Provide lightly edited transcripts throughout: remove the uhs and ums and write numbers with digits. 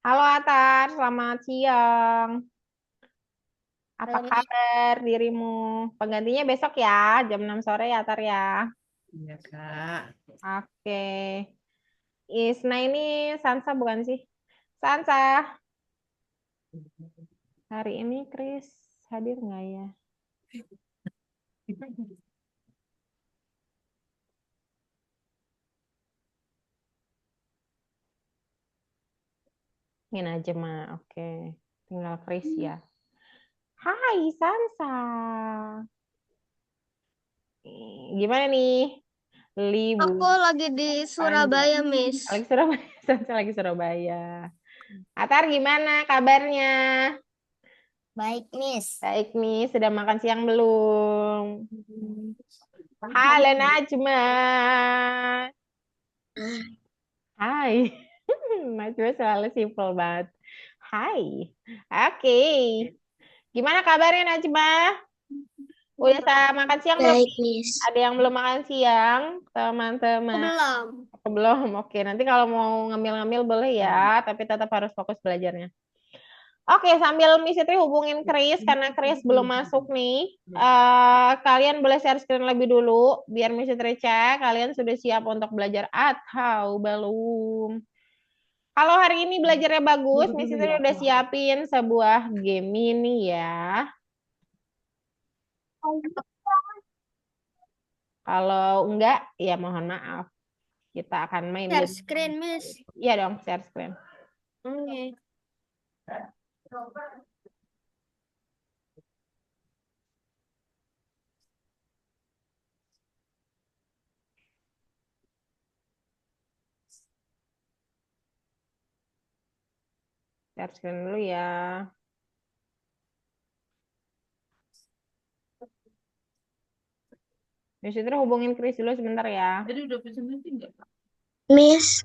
Halo Atar, selamat siang. Apa Halo, Miss. kabar dirimu? Penggantinya besok ya, jam 6 sore ya Atar ya. Iya, Kak. Oke. Isna ini Sansa bukan sih? Sansa, hari ini Chris hadir nggak ya? Ini aja mah, oke. Tinggal Chris ya. Hai Sansa. Gimana nih? Aku Libur lagi di panjang. Surabaya, Miss. Lagi Surabaya, Sansa lagi Surabaya. Atar gimana kabarnya? Baik, Miss. Baik nih, sudah makan siang belum? Halo Najma. Hai. Najma selalu simpel banget. Hai. Oke. Gimana kabarnya Najma? Udah makan siang belum Baik, nih? Miss. Ada yang belum makan siang, Aku teman-teman? belum. Aku belum. Oke, nanti kalau mau ngemil-ngemil boleh ya, tapi tetap harus fokus belajarnya. Oke, sambil Miss Fitri hubungin Chris karena Chris belum masuk nih. Kalian boleh share screen lebih dulu biar Miss Fitri cek kalian sudah siap untuk belajar atau belum. Kalau hari ini belajarnya bagus, Miss Fitri udah siapin sebuah game ini ya. Kalau enggak, ya mohon maaf. Kita akan main Share game. screen, Miss. Iya dong, share screen. Oke. Share screen dulu ya. Miss Fitri hubungin Chris dulu sebentar ya. Jadi udah bisa nanti enggak? Miss.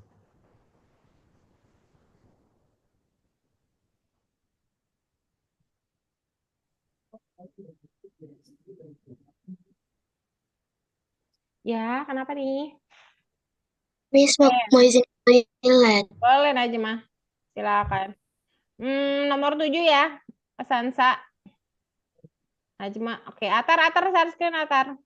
Ya, kenapa nih? Miss mau izin ke toilet. Boleh Najma, silakan. Nomor 7 ya, Sansa, Najma. Oke, Atar, share screen, Atar.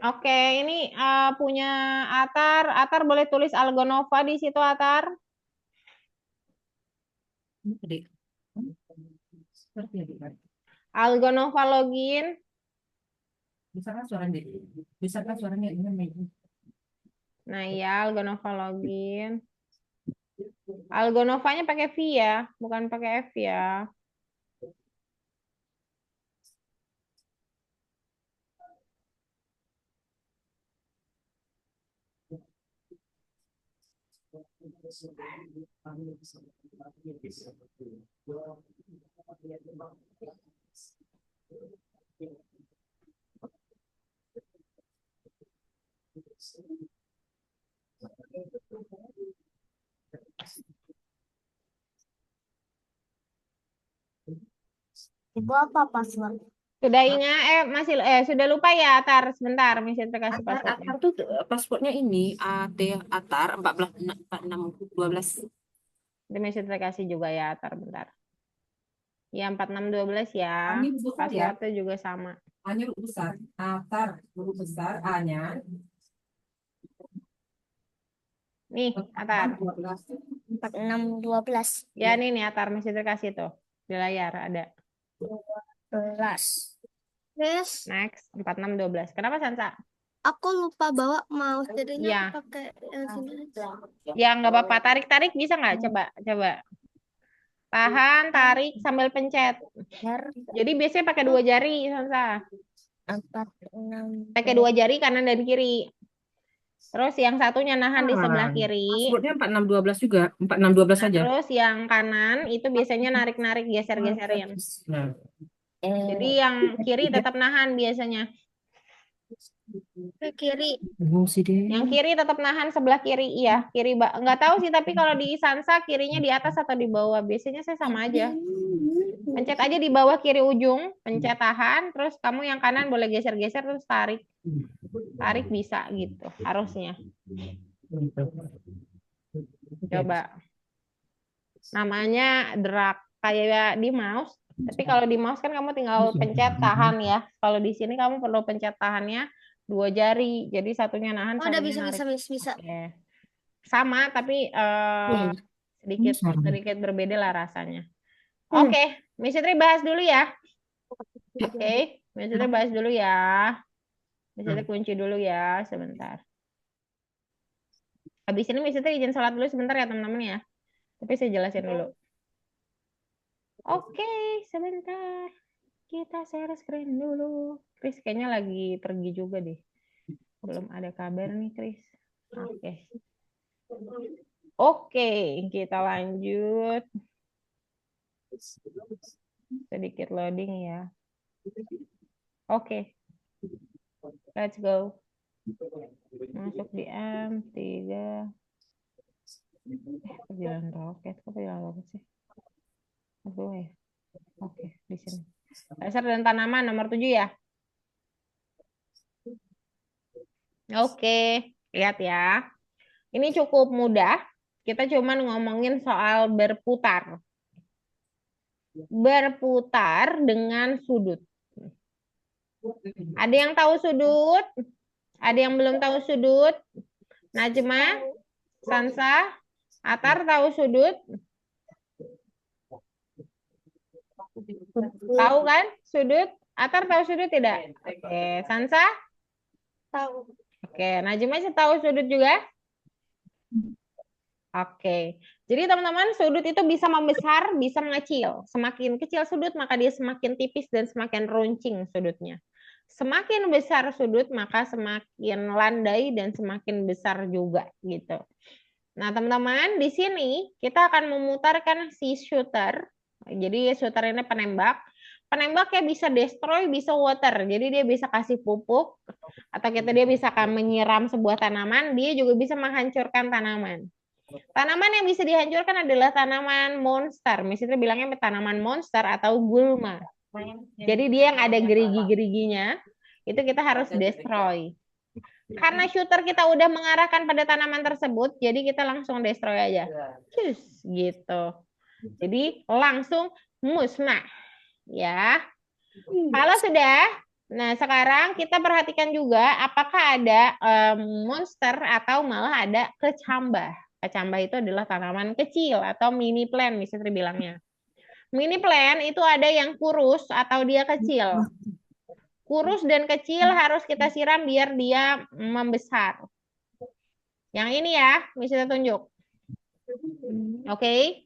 Oke, ini punya Atar. Atar boleh tulis Algonova di situ, Atar. Adik. Seperti adik, Kak. Algonova login. Bisakah suaranya? Bisakah suaranya ini? Nah, ya, Algonova login. Algonovanya pakai V ya, bukan pakai F ya. Ibu apa password? Sudah ingat, sudah lupa ya, Atar. Sebentar, Misalnya kasih Atar, passwordnya. Atar tuh paspornya ini AT Atar 14 46 12. Nanti Misalnya kasih juga ya, Atar, bentar. Ya, 4612 ya. A-nya huruf besar ya. Passwordnya juga sama. A-nya huruf besar. Atar huruf besar A-nya Nih, Atar. 46 12. Ya, nih, Atar. Misalnya kasih tuh. Di layar ada. 12. Yes, Next, 4612. Kenapa, Sansa? aku lupa bawa mouse jadinya aku Ya, pakai yang sini aja. ya nggak apa-apa. Tarik-tarik bisa nggak? Coba, coba. Tahan, tarik, sambil pencet. Jadi biasanya pakai 2 jari, Sansa. 4, 6. Pakai 2 jari kanan dan kiri. Terus yang satunya nahan di sebelah kiri. Passwordnya 4612 juga. 4612 Nah, saja. terus yang kanan itu biasanya narik-narik, geser-geserin. Jadi yang kiri tetap nahan biasanya. Ke kiri. Yang kiri tetap nahan sebelah kiri, iya. Kiri, nggak tahu sih, tapi kalau di Sansa kirinya di atas atau di bawah. Biasanya saya sama aja. Pencet aja di bawah kiri ujung, pencet tahan, terus kamu yang kanan boleh geser-geser, terus tarik. Tarik bisa gitu, harusnya. Coba. Namanya drag, kayak di mouse. Tapi kalau di mouse kan kamu tinggal pencet tahan ya. Kalau di sini kamu perlu pencet tahannya 2 jari. Jadi satunya nahan, Oh, udah satunya bisa. narik. Oke. Sama, tapi sedikit berbeda lah rasanya. Oke, Miss Fitri bahas dulu ya. Oke, Miss Fitri bahas dulu ya. Miss Fitri kunci dulu ya, sebentar. Habis ini Miss Fitri izin sholat dulu sebentar ya teman-teman ya. Tapi saya jelasin dulu. Oke, sebentar. Kita share screen dulu. Chris kayaknya lagi pergi juga deh. Belum ada kabar nih, Chris. Oke. Oke, kita lanjut. Sedikit loading ya. Oke. Let's go. Masuk di M3. Perjalanan roket. Kok perjalanan roket sih? Aduh ya. Oke, di sini. Dasar dan tanaman nomor 7 ya. Oke, lihat ya. Ini cukup mudah. Kita cuma ngomongin soal berputar. Berputar dengan sudut. Ada yang tahu sudut? Ada yang belum tahu sudut? Najma, Sansa, Atar tahu sudut? Tahu kan sudut? Atar tahu sudut tidak? Oke, Sansa? Tahu. Oke, Najma tahu sudut juga? Oke, jadi teman-teman sudut itu bisa membesar, bisa mengecil. Semakin kecil sudut, maka dia semakin tipis dan semakin runcing sudutnya. Semakin besar sudut, maka semakin landai dan semakin besar juga gitu. Nah, teman-teman, di sini kita akan memutarkan si shooter. Jadi shooter ini penembak. Penembaknya bisa destroy, bisa water. Jadi dia bisa kasih pupuk, atau dia bisa menyiram sebuah tanaman, dia juga bisa menghancurkan tanaman. Tanaman yang bisa dihancurkan adalah tanaman monster. Misalnya bilangnya tanaman monster atau gulma. Jadi dia yang ada gerigi-geriginya, itu kita harus destroy. Karena shooter kita udah mengarahkan pada tanaman tersebut, jadi kita langsung destroy aja. Cus, gitu. Jadi langsung musnah. Ya. Kalau sudah, nah sekarang kita perhatikan juga apakah ada monster atau malah ada kecambah. Kecambah itu adalah tanaman kecil atau mini plant, misalnya bilangnya. Mini plant itu ada yang kurus atau dia kecil. Kurus dan kecil harus kita siram biar dia membesar. Yang ini ya, misalnya tunjuk. Oke.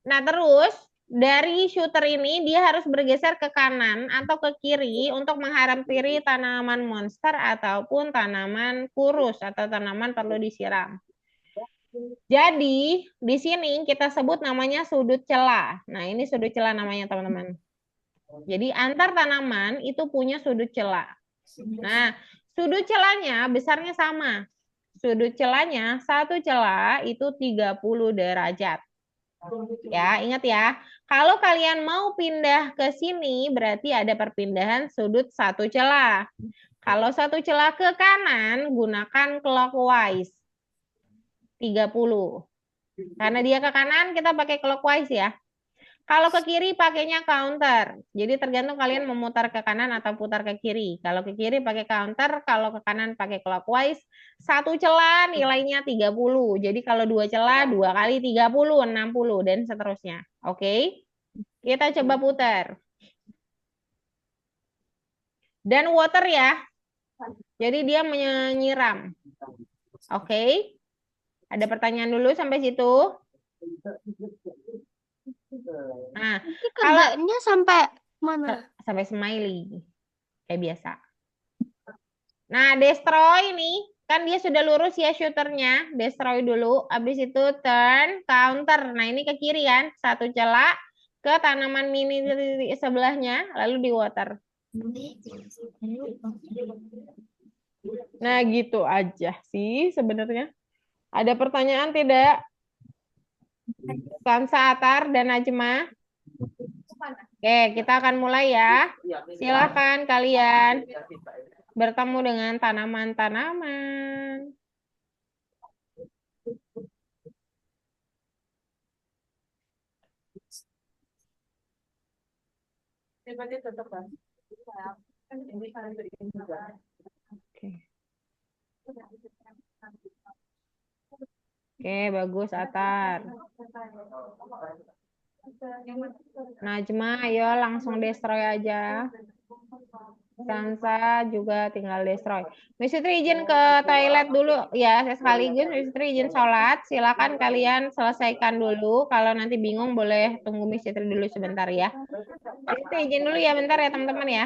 Nah, terus dari shooter ini dia harus bergeser ke kanan atau ke kiri untuk menghampiri tanaman monster ataupun tanaman kurus atau tanaman perlu disiram. Jadi, di sini kita sebut namanya sudut celah. Nah, ini sudut celah namanya, teman-teman. Jadi, antar tanaman itu punya sudut celah. Nah, sudut celahnya besarnya sama. Sudut celahnya, satu celah itu 30 derajat. Ya, ingat ya. Kalau kalian mau pindah ke sini, berarti ada perpindahan sudut satu celah. Kalau satu celah ke kanan, gunakan clockwise. 30. Karena dia ke kanan, kita pakai clockwise ya. Kalau ke kiri, pakainya counter. Jadi tergantung kalian memutar ke kanan atau putar ke kiri. Kalau ke kiri pakai counter, kalau ke kanan pakai clockwise. Satu celah nilainya 30. Jadi kalau dua celah, 2 kali 30, 60, dan seterusnya. Oke? Kita coba putar. Dan water ya. Jadi dia menyiram. Oke? Ada pertanyaan dulu sampai situ? Nah, Nanti kalau kerjanya sampai mana? sampai smiley kayak biasa. Nah, destroy nih, kan dia sudah lurus ya shooternya, destroy dulu, habis itu turn, counter. Nah, ini ke kiri kan, satu celah ke tanaman mini di sebelahnya, lalu di water. Nah, gitu aja sih sebenarnya. Ada pertanyaan tidak? Sansa, Atar, dan Najma. Oke, kita akan mulai ya. Silakan kalian bertemu dengan tanaman-tanaman. Oke. Oke, bagus Atar. Najma, ayo langsung destroy aja. Sansa juga tinggal destroy. Miss Fitri izin ke toilet dulu ya, sekaligus Miss Fitri izin sholat. Silakan kalian selesaikan dulu. Kalau nanti bingung boleh tunggu Miss Fitri dulu sebentar ya. Miss Fitri izin dulu ya bentar ya teman-teman ya.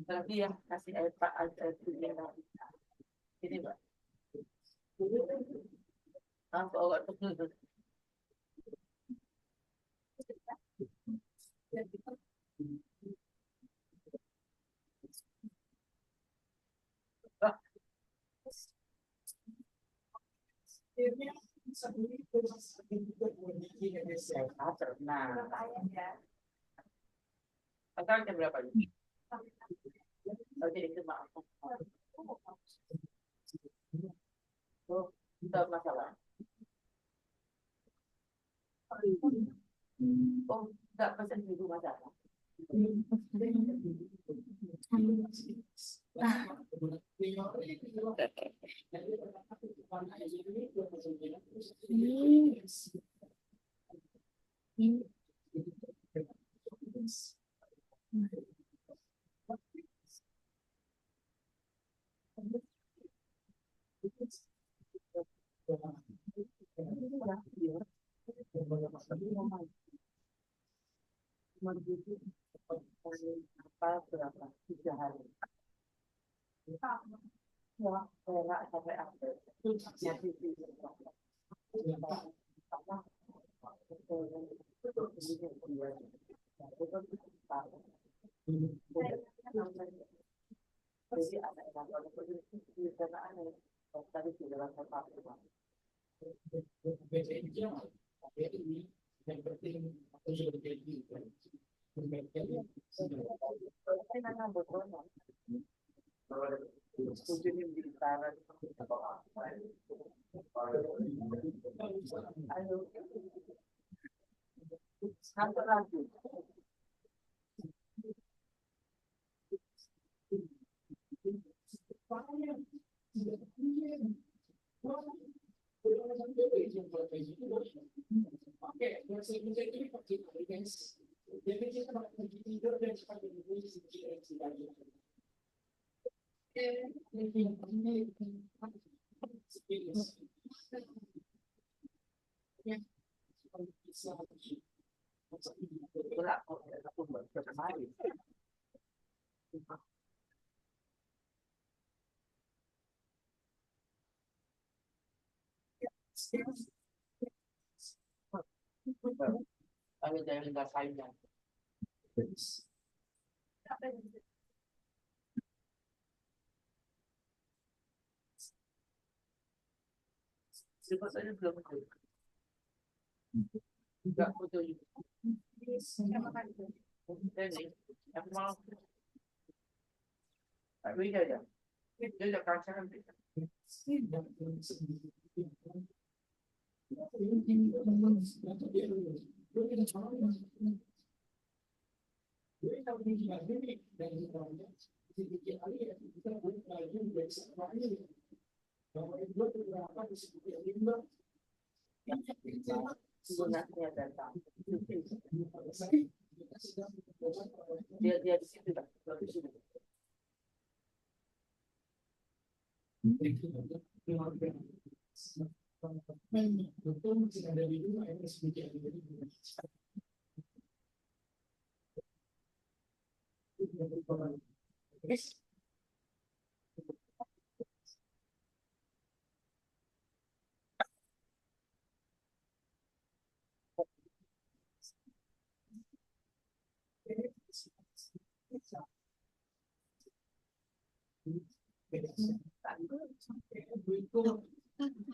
Tapi yang kasih air pak air ini mbak. Nah, sekarang jam berapa ini? Oke, itu maaf. Oh, tidak masalah. Oh, tidak pesan dulu masalah.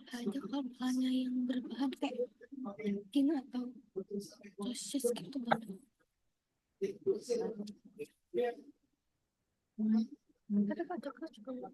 Ada kalau misalnya yang berbahan kayak ini atau sosis gitu bang. Ada Pak Joko juga.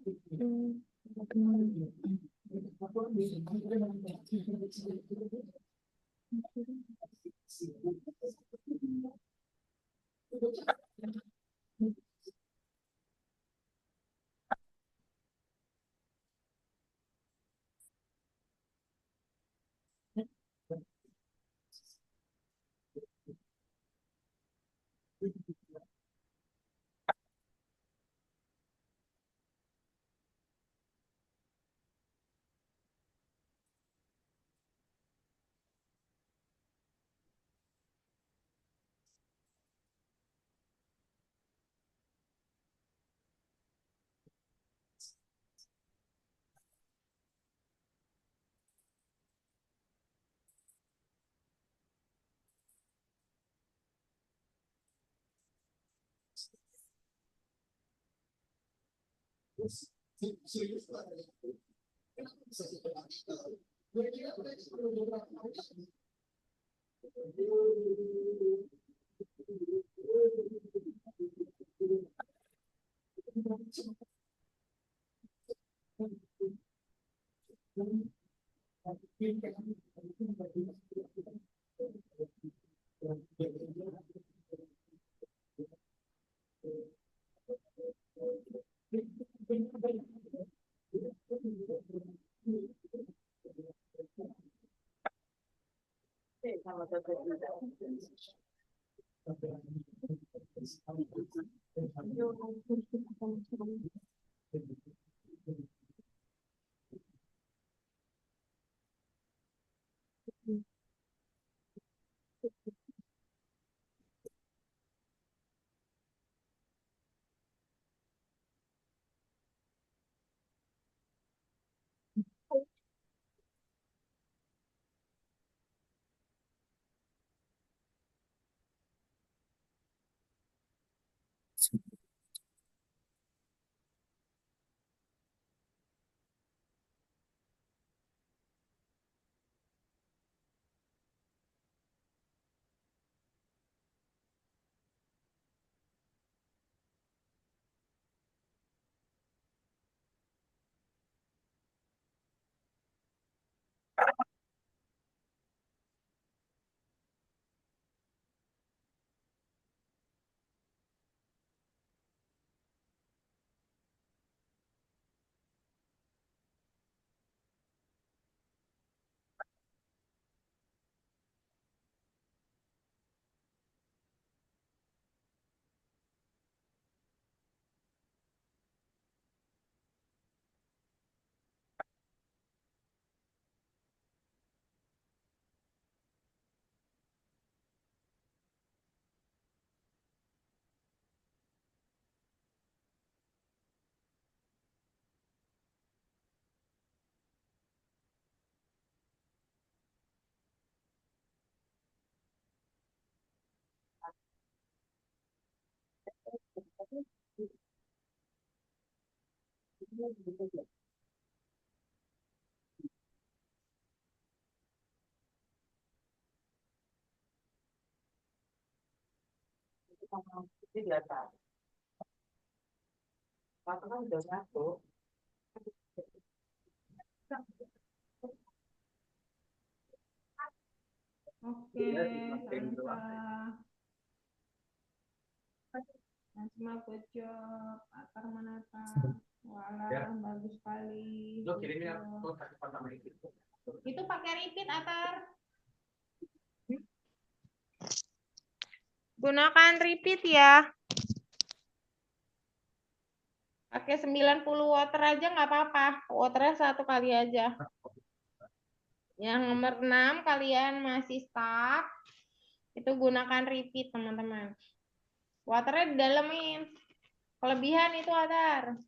Oke, Sansa. Najma, good job. Atar Manata. Walah, bagus sekali. Good job. Itu pakai repeat, Atar. Gunakan repeat ya. Pakai 90 water aja nggak apa-apa. Waternya 1 kali aja. Yang nomor 6 kalian masih stuck. Itu gunakan repeat, teman-teman. Waternya didalemin. Kelebihan itu Atar.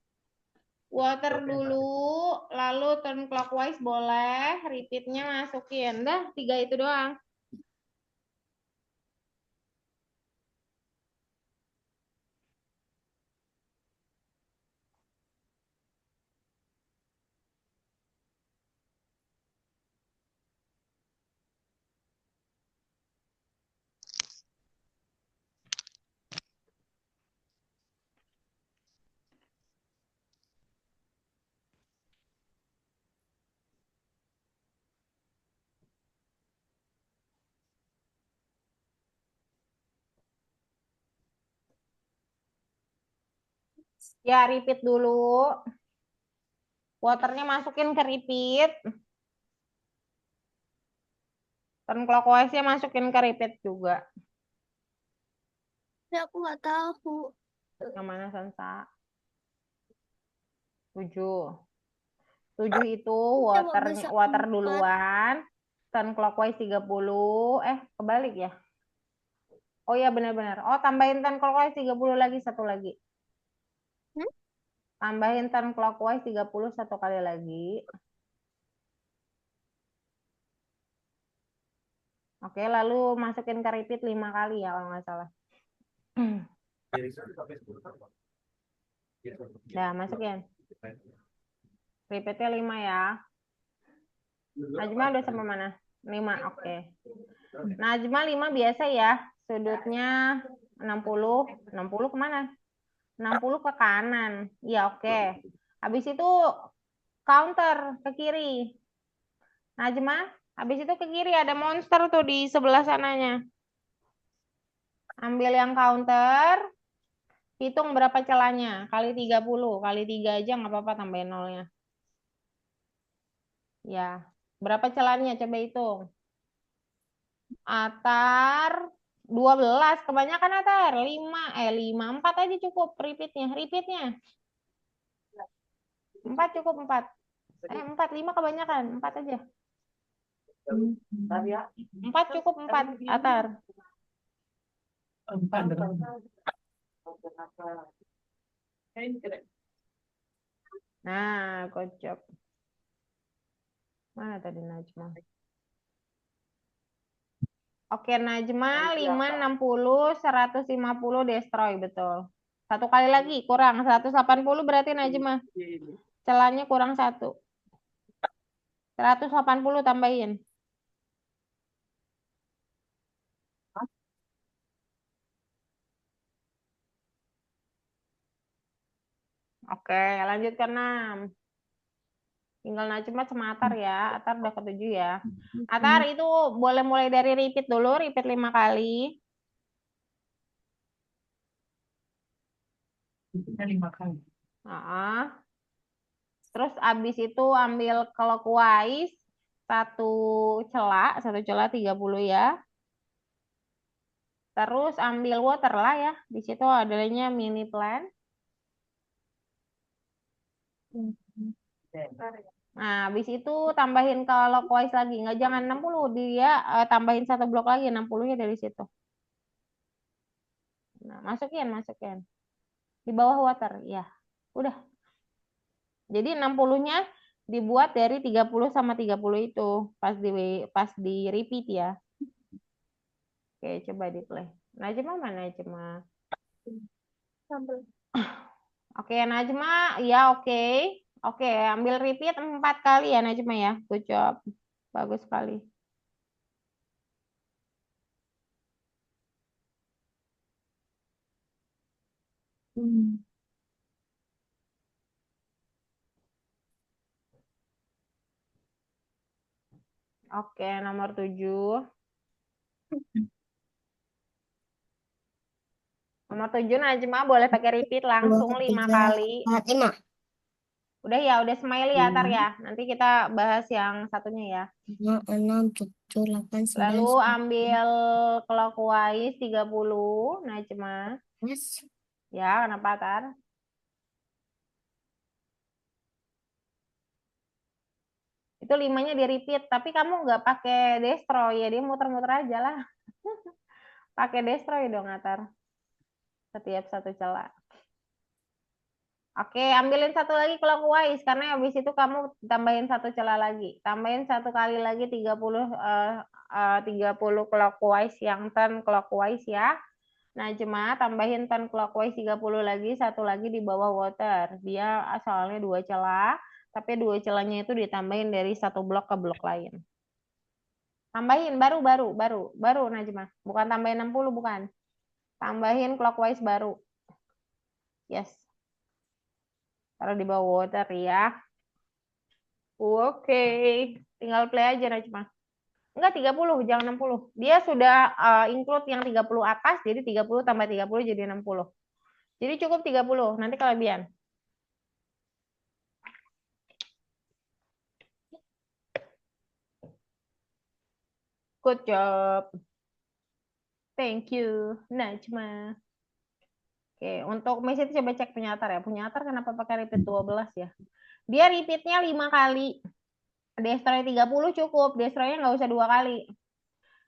Water dulu, lalu turn clockwise boleh, repeatnya masukin. Dah, 3 itu doang. Ya, repeat dulu. Waternya masukin ke repeat. Turn clockwise-nya masukin ke repeat juga. Ya, aku nggak tahu. Yang mana, Sansa? 7. 7 itu Coba bisa water 4. duluan. Turn clockwise 30. Kebalik ya? Oh ya, benar-benar. Oh, tambahin turn clockwise 30 lagi, 1 lagi. Tambahin turn clockwise 30 1 kali lagi. Oke, lalu masukin ke repeat 5 kali ya kalau nggak salah. Nah, masukin. Repeatnya 5 ya. Najma udah sampai mana? 5, oke. Najma 5 biasa ya. Sudutnya 60. 60 kemana? 60 ke kanan. Ya, oke. Habis itu counter ke kiri. Najma, habis itu ke kiri ada monster tuh di sebelah sananya. Ambil yang counter. Hitung berapa celahnya. Kali 30. Kali 3 aja nggak apa-apa, tambahin nolnya. Ya. Berapa celahnya? Coba hitung. Atar 12. Kebanyakan Atar. 5. 4 aja cukup. Repeatnya. 4 cukup 4. 4. 5 kebanyakan. 4 aja. 4 cukup 4. Atar. Nah, good job. Mana tadi Najma? Oke, Najma 5, 60, 150 destroy, betul. Satu kali lagi kurang 180 berarti Najma. Celahnya kurang 1. 180 tambahin. Oke, lanjut ke 6. Tinggal Najma sama Atar ya. Atar udah ke 7 ya. Atar itu boleh mulai dari repeat dulu, repeat 5 kali. Terus abis itu ambil clockwise satu celah 30 ya. Terus ambil water lah ya. Di situ adanya mini plan. Nah, habis itu tambahin clockwise lagi. Nggak, jangan 60. Dia tambahin satu blok lagi. 60-nya dari situ. Nah, masukin. Di bawah water. Ya, udah. Jadi 60-nya dibuat dari 30 sama 30 itu. Pas di repeat ya. Oke, coba di play. Najma mana Najma? Oke, Najma. Ya, oke. Oke, ambil repeat 4 kali ya Najma ya. Good job. Bagus sekali. Oke, nomor 7. Nomor 7 Najma boleh pakai repeat langsung 5 kali. 5. Udah ya, udah smiley ya Tar ya. Nanti kita bahas yang satunya ya. 5, 6, 7, 8, 9, Lalu ambil clockwise 30 Najma. 11. Ya, kenapa Tar? Itu 5-nya di repeat, tapi kamu nggak pakai destroy ya, dia muter-muter aja lah. Pakai destroy dong Atar. Setiap satu celah. Oke, ambilin satu lagi clockwise karena habis itu kamu tambahin satu celah lagi. Tambahin satu kali lagi 30 clockwise yang turn clockwise ya. Nah, cuma tambahin turn clockwise 30 lagi, satu lagi di bawah water. Dia asalnya 2 celah, tapi 2 celahnya itu ditambahin dari satu blok ke blok lain. Tambahin baru Najma. Bukan tambahin 60 bukan. Tambahin clockwise baru. Yes. Taruh di bawah water ya. Oke, tinggal play aja Najma. Enggak 30, jangan 60. Dia sudah include yang 30 atas, jadi 30 tambah 30 jadi 60. Jadi cukup 30, nanti kelebihan. Good job. Thank you, Najma. Oke, untuk Miss itu coba cek punya Atar ya. Punya Atar kenapa pakai repeat 12 ya? Dia repeatnya 5 kali. Destroy 30 cukup, destroy-nya nggak usah 2 kali.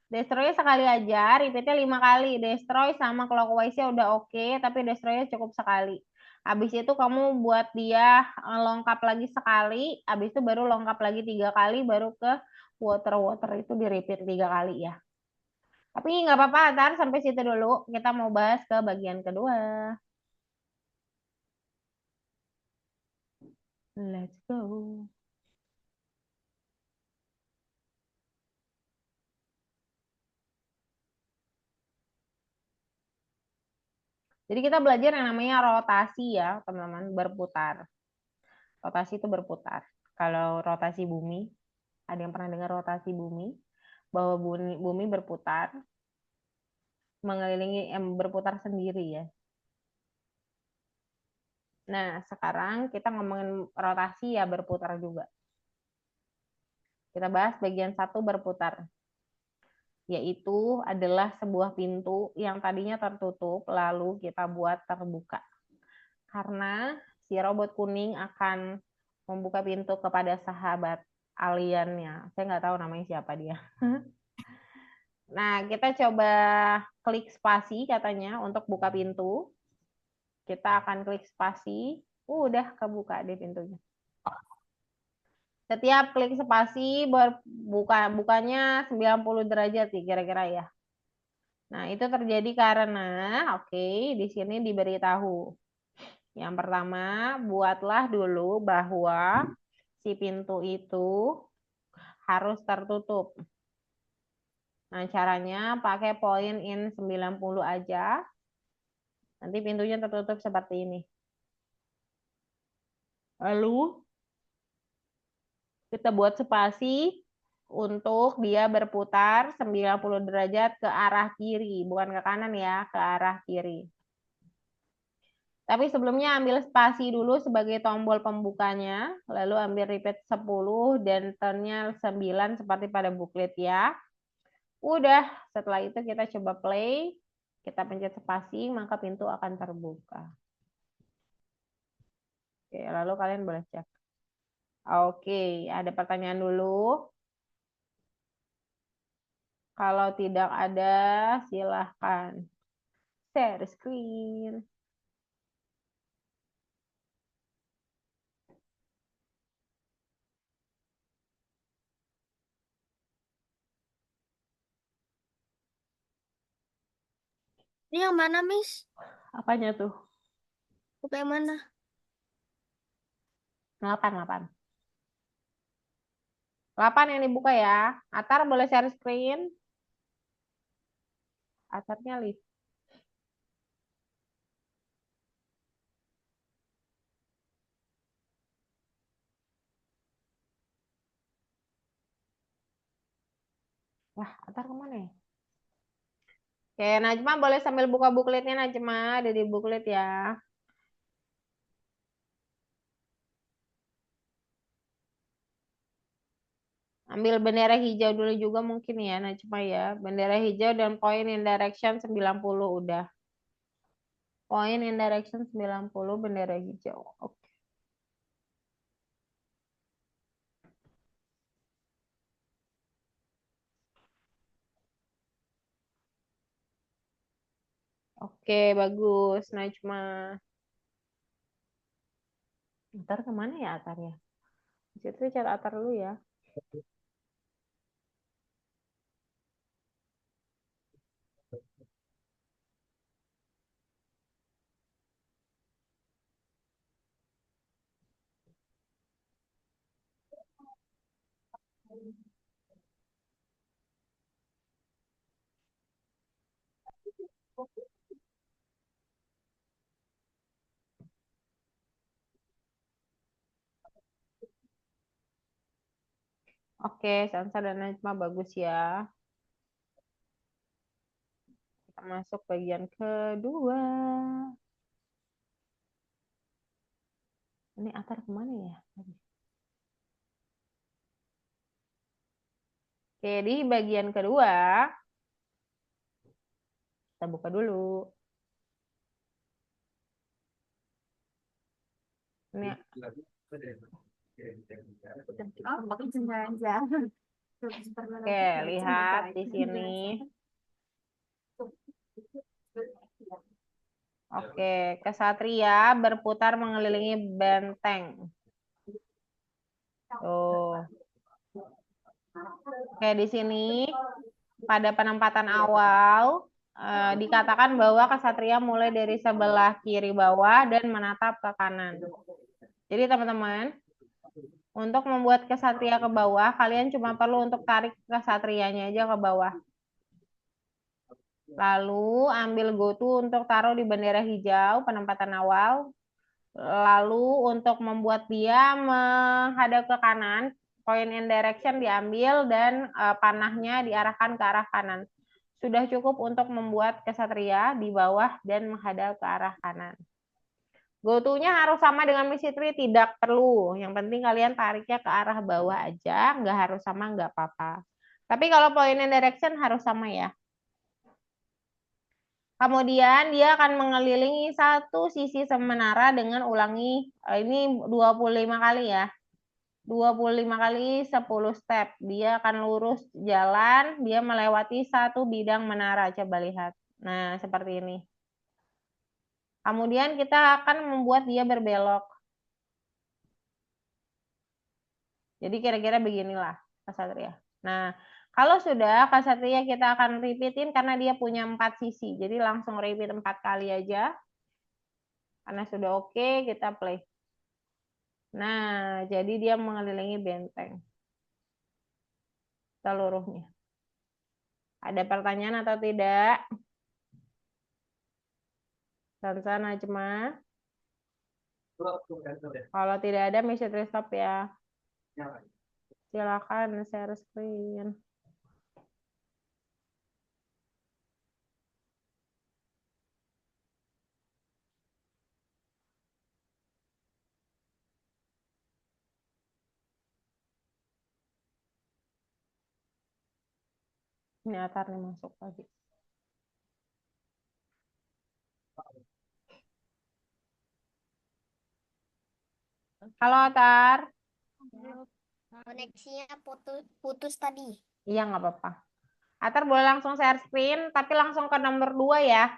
Destroy sekali aja, repeatnya 5 kali. Destroy sama clockwise-nya udah oke, tapi destroy-nya cukup sekali. Habis itu kamu buat dia lengkap lagi sekali, habis itu baru lengkap lagi 3 kali, baru ke water itu di repeat 3 kali ya. Tapi nggak apa-apa, ntar sampai situ dulu. Kita mau bahas ke bagian kedua. Let's go. Jadi kita belajar yang namanya rotasi ya, teman-teman, berputar. Rotasi itu berputar. Kalau rotasi bumi, ada yang pernah dengar rotasi bumi? Bahwa bumi berputar, mengelilingi, berputar sendiri ya. Nah, sekarang kita ngomongin rotasi ya berputar juga. Kita bahas bagian 1 berputar. Yaitu adalah sebuah pintu yang tadinya tertutup, lalu kita buat terbuka. Karena si robot kuning akan membuka pintu kepada sahabat aliennya. Saya nggak tahu namanya siapa dia. Nah, kita coba klik spasi katanya untuk buka pintu. Kita akan klik spasi. Udah kebuka deh pintunya. Setiap klik spasi bukanya 90 derajat sih kira-kira ya. Nah, itu terjadi karena, oke, di sini diberitahu. Yang pertama, buatlah dulu bahwa si pintu itu harus tertutup. Nah, caranya pakai point in 90 aja. Nanti pintunya tertutup seperti ini. Lalu kita buat spasi untuk dia berputar 90 derajat ke arah kiri, bukan ke kanan ya, ke arah kiri. Tapi sebelumnya ambil spasi dulu sebagai tombol pembukanya, lalu ambil repeat 10 dan turn-nya 9 seperti pada booklet ya. Udah, setelah itu kita coba play, kita pencet spasi, maka pintu akan terbuka. Oke, lalu kalian boleh cek. Oke, ada pertanyaan dulu. Kalau tidak ada, silahkan share screen. Ini yang mana, Miss? Apanya tuh? Buku yang mana? 8. 8 yang dibuka ya. Atar boleh share screen. Atarnya lift. Wah, Atar kemana ya? Oke, Najma boleh sambil buka bukletnya, Najma. Ada di buklet ya. Ambil bendera hijau dulu juga mungkin ya, Najma ya. Bendera hijau dan point in direction 90 udah. Point in direction 90, bendera hijau. Oke. Oke, bagus, Najma. Atar kemana ya Atar ya? Di situ cari Atar dulu ya. Oke, Sansa dan Najma bagus ya. Kita masuk bagian kedua. Ini Atar kemana ya? Oke, di bagian kedua, kita buka dulu. Ini, oke, lihat di sini. Oke, kesatria berputar mengelilingi benteng. Tuh. Oke, di sini pada penempatan awal dikatakan bahwa kesatria mulai dari sebelah kiri bawah dan menatap ke kanan. Jadi teman-teman, untuk membuat kesatria ke bawah, kalian cuma perlu untuk tarik kesatrianya aja ke bawah. Lalu ambil go to untuk taruh di bendera hijau, penempatan awal. Lalu untuk membuat dia menghadap ke kanan, point in direction diambil dan panahnya diarahkan ke arah kanan. Sudah cukup untuk membuat kesatria di bawah dan menghadap ke arah kanan. Go to-nya harus sama dengan misi tree, tidak perlu. Yang penting kalian tariknya ke arah bawah aja, nggak harus sama, nggak apa-apa. Tapi kalau point in direction harus sama ya. Kemudian dia akan mengelilingi satu sisi menara dengan ulangi, ini 25 kali ya. 25 kali 10 step. Dia akan lurus jalan, dia melewati satu bidang menara. Coba lihat. Nah, seperti ini. Kemudian kita akan membuat dia berbelok. Jadi kira-kira beginilah, kesatria. Nah, Kalau sudah, Ksatria kita akan repeatin karena dia punya 4 sisi. Jadi langsung repeat 4 kali aja. Karena sudah oke, kita play. Nah, jadi dia mengelilingi benteng seluruhnya. Ada pertanyaan atau tidak? Sansa, Najma? Kalau tidak ada, message stop ya. Silakan share screen. Ini Atar nih masuk lagi. Halo Atar. Koneksinya putus tadi. Iya nggak apa-apa. Atar boleh langsung share screen, tapi langsung ke nomor 2 ya.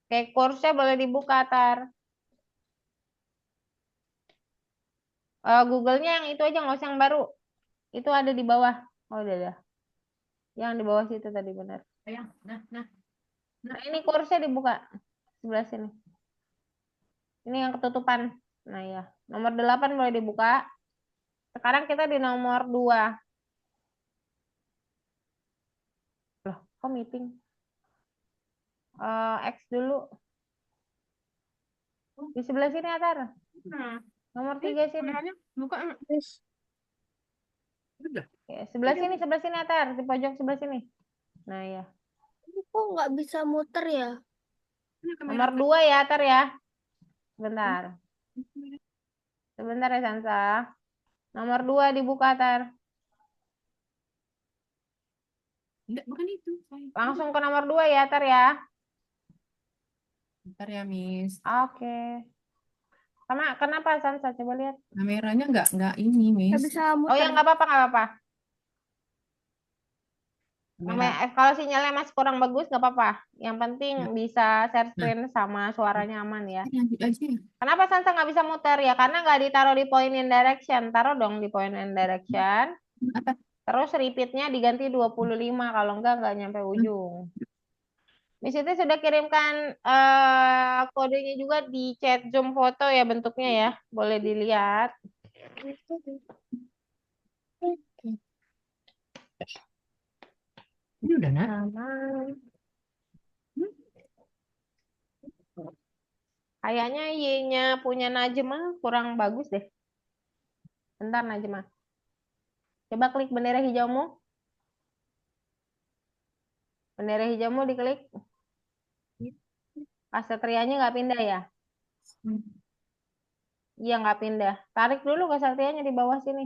Oke, kursnya boleh dibuka Atar. Google-nya yang itu aja, nggak usah yang baru. Itu ada di bawah. Oh, udah ada. Yang di bawah situ tadi benar. Nah, ini kursnya dibuka. Sebelah sini. Ini yang ketutupan. Nah ya, nomor 8 boleh dibuka. Sekarang kita di nomor 2. Loh, kok meeting? X dulu. Di sebelah sini Atar. Nomor 3 sini. Buka. Terus Oke, sebelah sini Atar. Di pojok sebelah sini. Nah ya. ini kok nggak bisa muter ya? Nomor 2 ya Atar ya. Sebentar. Sebentar ya Sansa. Nomor 2 dibuka Atar. Enggak, bukan itu. Langsung ke nomor 2 ya Atar ya. Bentar ya, Miss. Oke. Kenapa Sansa? Coba lihat. Kameranya nggak ini, Nggak Miss. bisa Oh ya muter. nggak apa-apa, nggak apa-apa. Kamera. Kalau sinyalnya masih kurang bagus nggak apa-apa. Yang penting bisa share screen sama suaranya aman ya. Lanjut aja ya. Kenapa Sansa nggak bisa muter ya? Karena nggak ditaruh di point in direction. Taruh dong di point in direction. Apa? Terus repeatnya diganti 25. Kalau nggak nyampe ujung. Di situ sudah kirimkan kodenya juga di chat Zoom foto ya bentuknya ya. Boleh dilihat. Ini udah nak. Kayaknya Y-nya punya Najma kurang bagus deh. Bentar Najma. Coba klik bendera hijaumu. Bendera hijaumu diklik. Kasatrianya nggak pindah ya? Iya nggak pindah. Tarik dulu kasatrianya di bawah sini.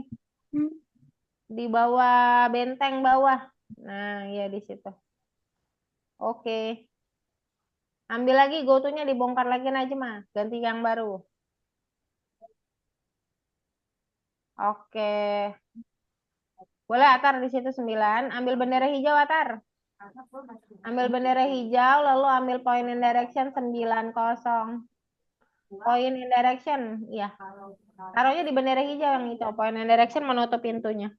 Di bawah benteng bawah. Nah, ya di situ. Oke. Ambil lagi GoTo-nya dibongkar lagi Najma. Ganti yang baru. Oke. Boleh Atar di situ 9. Ambil bendera hijau Atar. Ambil bendera hijau lalu ambil point in direction 90. Point in direction, iya. Taruhnya di bendera hijau yang itu. Point in direction menutup pintunya.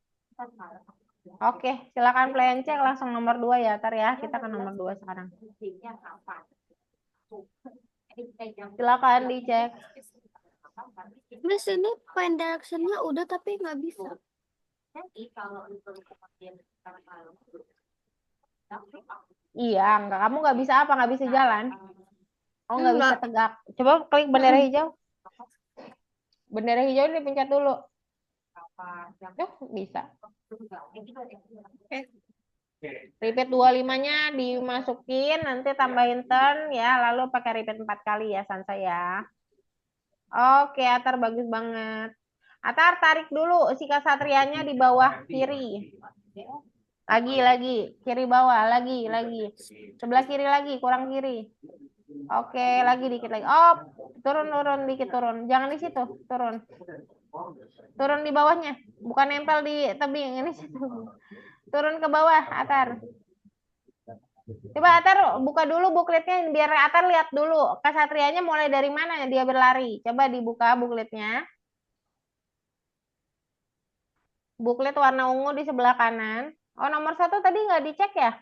Oke, silakan play and check langsung nomor 2 ya, Tar ya. Kita ke nomor 2 sekarang. Silakan dicek. Miss, ini point direction-nya udah tapi nggak bisa. Iya, enggak. Kamu nggak bisa apa? Nggak bisa jalan. Oh, nggak bisa Enggak. tegak. Coba klik bendera hijau. Bendera hijau ini dipencet dulu. Tuh, bisa. Repeat 25-nya dimasukin, nanti tambahin turn ya, lalu pakai repeat 4 kali ya Sansa ya. Oke, Atar bagus banget. Atar tarik dulu si kasatrianya di bawah kiri. Lagi, kiri bawah, lagi. Sebelah kiri lagi, kurang kiri. Oke, lagi dikit lagi. Oh, turun dikit turun. Jangan di situ, turun. Turun di bawahnya, bukan nempel di tebing ini situ. Turun ke bawah, Atar. Coba Atar buka dulu bukletnya biar Atar lihat dulu kasatrianya mulai dari mana dia berlari. Coba dibuka bukletnya. Buklet warna ungu di sebelah kanan. Oh, nomor 1 tadi nggak dicek ya?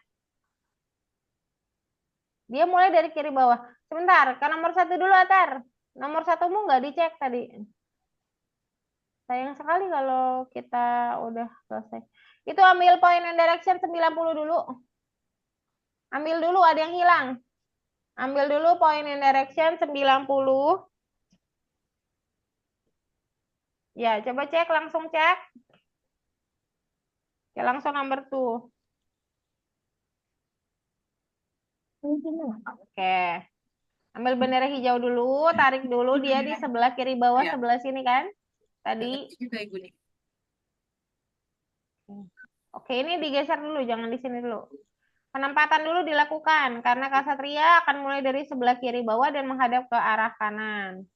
Dia mulai dari kiri bawah. Sebentar, ke nomor 1 dulu, Atar. Nomor 1-mu nggak dicek tadi. Sayang sekali kalau kita udah selesai. Itu ambil point and direction 90 dulu. Ambil dulu, ada yang hilang. Ambil dulu point and direction 90. Ya, coba cek, langsung cek. Ya, langsung number 2. Oke. Ambil bendera hijau dulu, tarik dulu, dia di sebelah kiri bawah, Ya. sebelah sini kan? Tadi. Juga Ibu nih. Oke, ini digeser dulu, jangan di sini dulu. Penempatan dulu dilakukan, karena Ksatria akan mulai dari sebelah kiri bawah dan menghadap ke arah kanan.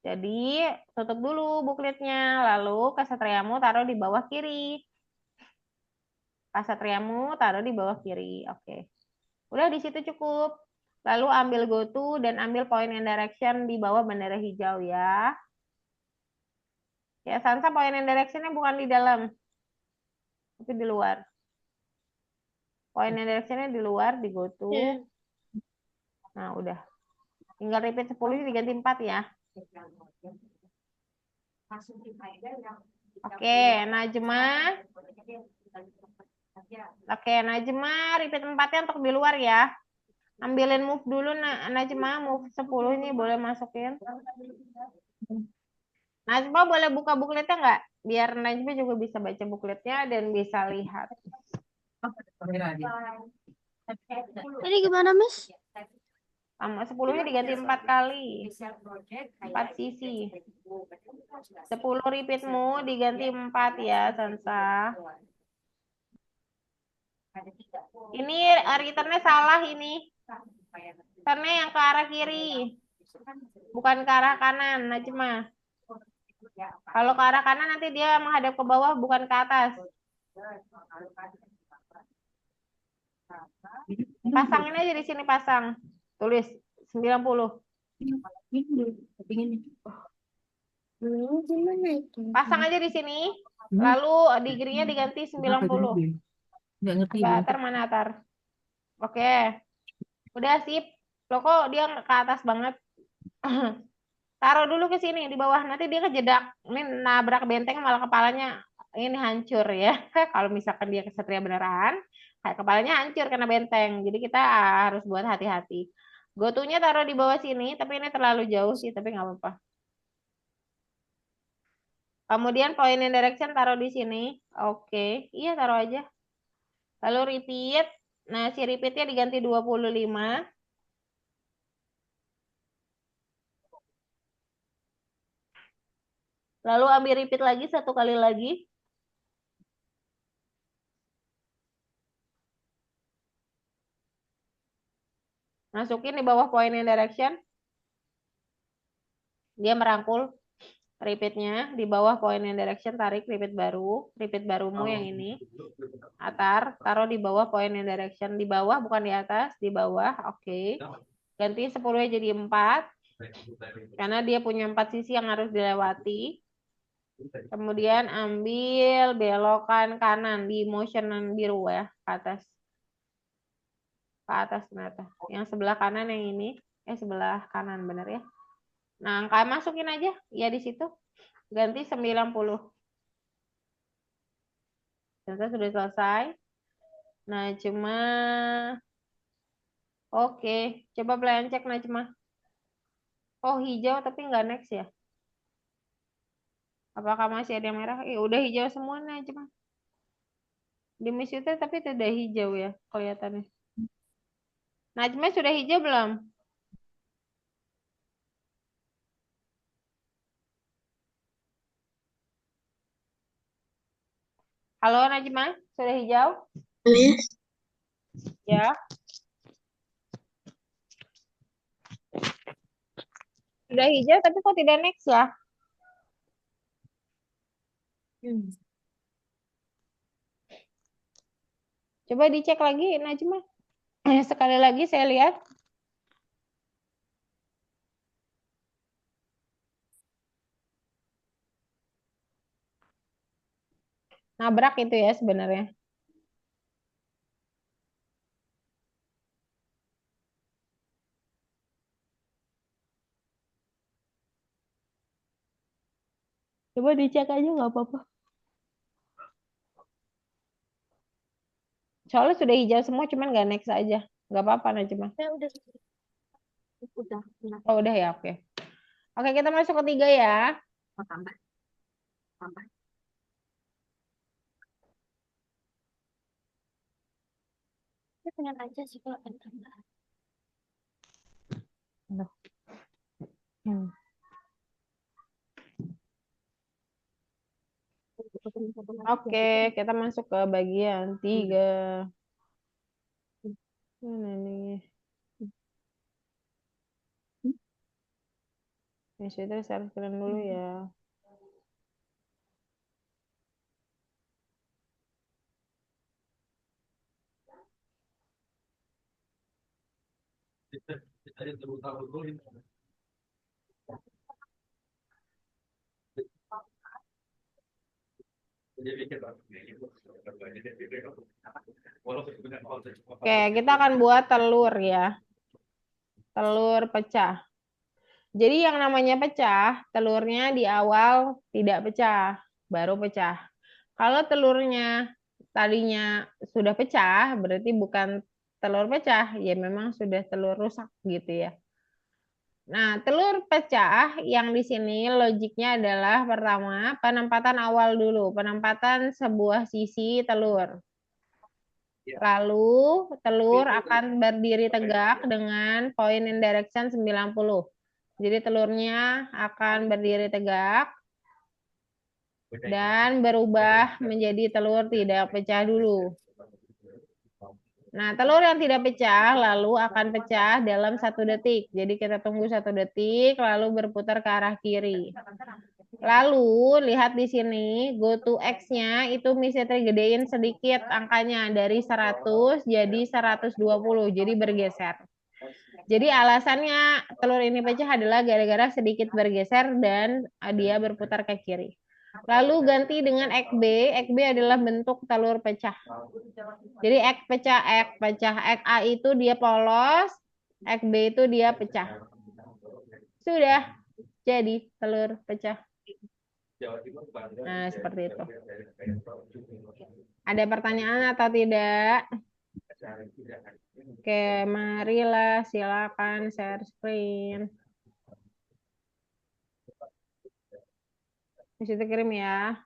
Jadi, tutup dulu buklitnya, lalu Ksatriamu taruh di bawah kiri. Ksatriamu taruh di bawah kiri, oke. Udah di situ cukup. Lalu ambil go to dan ambil point and direction di bawah bendera hijau ya. Ya, Sansa point and direction-nya bukan di dalam, tapi di luar. Point and direction-nya di luar, di go to. Nah, udah. Tinggal repeat 10 ini diganti 4 ya. Oke, Najma. Oke, Najma repeat 4-nya untuk di luar ya. Ambilin move dulu, Najma. Move 10 ini boleh masukin. Najma boleh buka bukletnya nggak? Biar Najma juga bisa baca bukletnya dan bisa lihat. Ini gimana, Miss? Sama 10-nya diganti 4 kali. 4 sisi. 10 repeatmu diganti 4 ya, Sansa. Ini returnnya salah ini. Returnnya yang ke arah kiri. Bukan ke arah kanan, Najma. Kalau ke arah kanan nanti dia menghadap ke bawah, bukan ke atas. Pasangin aja di sini, pasang. Tulis 90. Gimana itu? Pasang aja di sini. Lalu degree-nya diganti 90. Nggak ngerti. Coba Atar, mana Atar? Oke. Udah sip. Loh kok dia ke atas banget. Taruh dulu ke sini di bawah. Nanti dia kejedak. Ini nabrak benteng malah kepalanya ini hancur ya. Kalau misalkan dia kesatria beneran, kayak kepalanya hancur karena benteng. Jadi kita harus buat hati-hati. Gotunya taruh di bawah sini, tapi ini terlalu jauh sih, tapi nggak apa-apa. Kemudian point and direction taruh di sini. Oke, iya taruh aja. Lalu repeat. Nah, si repeatnya diganti 25. Lalu ambil repeat lagi 1 kali lagi. Masukin di bawah point and direction. Dia merangkul repeatnya di bawah point and direction, tarik repeat baru. Repeat barumu yang ini. Atar, taruh di bawah point and direction. Di bawah, bukan di atas. Di bawah, oke. Ganti 10-nya jadi 4. Karena dia punya 4 sisi yang harus dilewati. Kemudian ambil belokan kanan di motion biru ya, ke atas. Ke atas ternyata. Yang sebelah kanan yang ini. Sebelah kanan bener ya. Nah, angka masukin aja. Ya di situ. Ganti 90. Ternyata sudah selesai. Nah, cuma oke. Coba plan cek nah cuma. Oh, hijau tapi nggak next ya. Apakah masih ada yang merah? Udah hijau semua nah cuma. Di Miss Yuta tapi tidak hijau ya kelihatannya. Najma sudah hijau belum? Halo Najma, sudah hijau? Miss? Ya. Sudah hijau tapi kok tidak next ya? Coba dicek lagi Najma. Sekali lagi saya lihat. Nabrak itu ya sebenarnya. Coba dicek aja nggak apa-apa. Soalnya sudah hijau semua, cuman nggak next aja. Nggak apa-apa, Najma. Ya udah. Oh, udah ya, oke. Oke, kita masuk ke tiga ya. Oh, tambah, tambah. Ya pengen aja sih kalau ada tambahan. Aduh. Hmm. Oke, kita masuk ke bagian tiga. Mana nih? Ya, sudah share screen dulu ya. Oke, kita akan buat telur ya. Telur pecah. Jadi yang namanya pecah, telurnya di awal tidak pecah, baru pecah. Kalau telurnya tadinya sudah pecah, berarti bukan telur pecah, ya memang sudah telur rusak gitu ya. Nah, telur pecah yang di sini logiknya adalah pertama, penempatan awal dulu, penempatan sebuah sisi telur. Lalu telur akan berdiri tegak dengan point in direction 90. Jadi telurnya akan berdiri tegak dan berubah menjadi telur tidak pecah dulu. Nah, telur yang tidak pecah lalu akan pecah dalam 1 detik. Jadi kita tunggu 1 detik, lalu berputar ke arah kiri. Lalu lihat di sini, go to X-nya itu misalnya gedein sedikit angkanya dari 100 jadi 120, jadi bergeser. Jadi alasannya telur ini pecah adalah gara-gara sedikit bergeser dan dia berputar ke kiri. Lalu ganti dengan ek B. Ek B adalah bentuk telur pecah. Jadi ek pecah, ek pecah. Ek A itu dia polos, ek B itu dia pecah. Sudah jadi telur pecah. Nah, seperti itu. Ada pertanyaan atau tidak? Oke, marilah silakan share screen. Di situ kirim ya.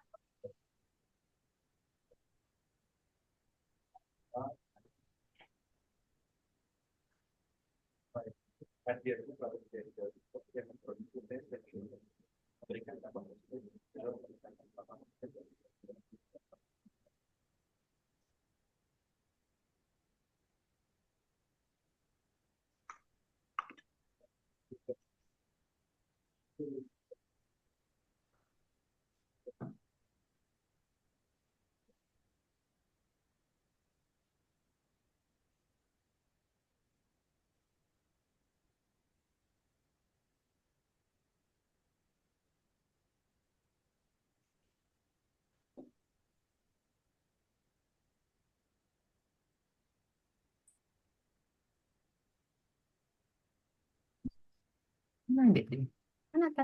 Nah, deh. Kenapa?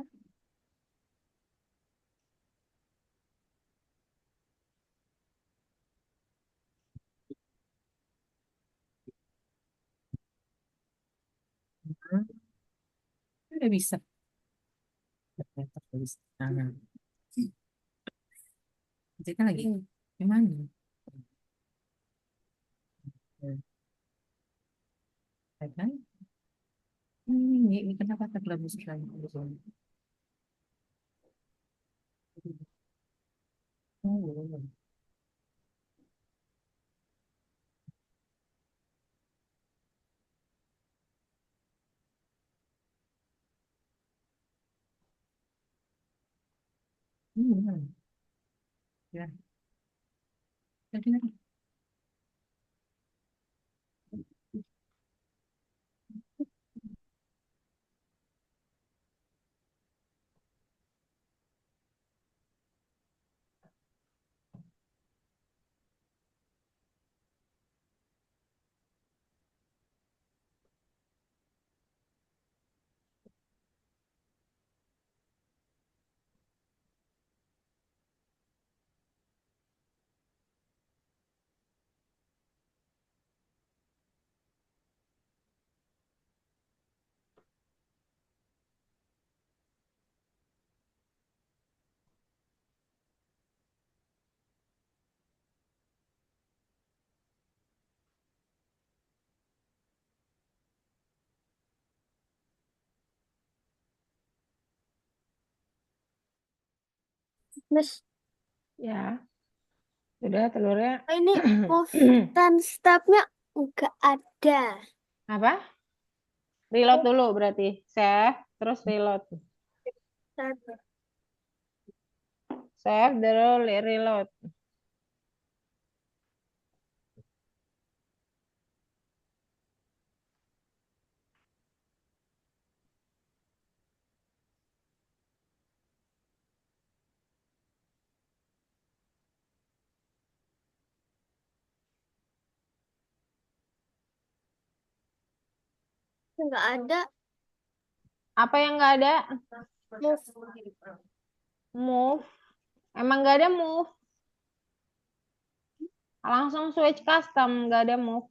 Udah bisa. Ternyata bisa. Nah, jadi kan lagi. Gimana? Ya kan? Ini kenapa tergabung sekali? Oh, ya. Jadi, Miss, Ya, sudah telurnya. ini move dan stepnya nggak ada. Apa? Reload dulu berarti. Save, terus reload. Save, terus reload. Nggak ada. Apa yang nggak ada? Move. Move. Emang nggak ada move. Langsung switch custom, nggak ada move.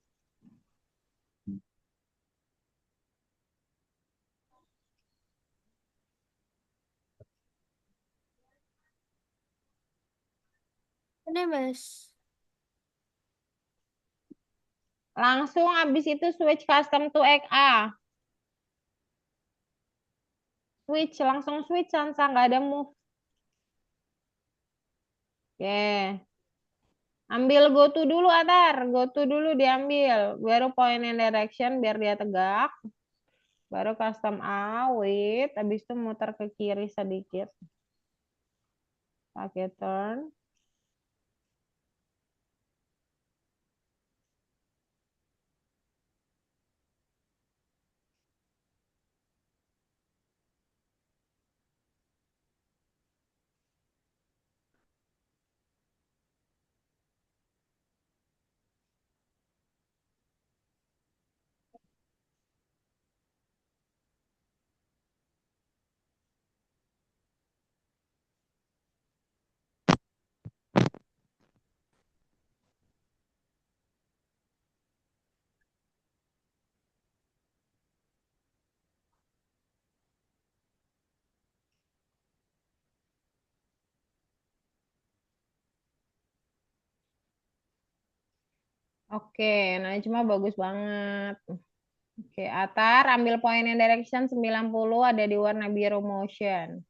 Ini Miss. Langsung habis itu switch custom to XA. Switch, langsung switch, Sansa, nggak ada move. Oke. Ambil go to dulu, Atar. Go to dulu diambil. Baru point and direction biar dia tegak. Baru custom A, wait. Habis itu muter ke kiri sedikit. Pakai turn. Oke, nah cuma bagus banget. Oke, Atar ambil point and direction 90 ada di warna biru motion.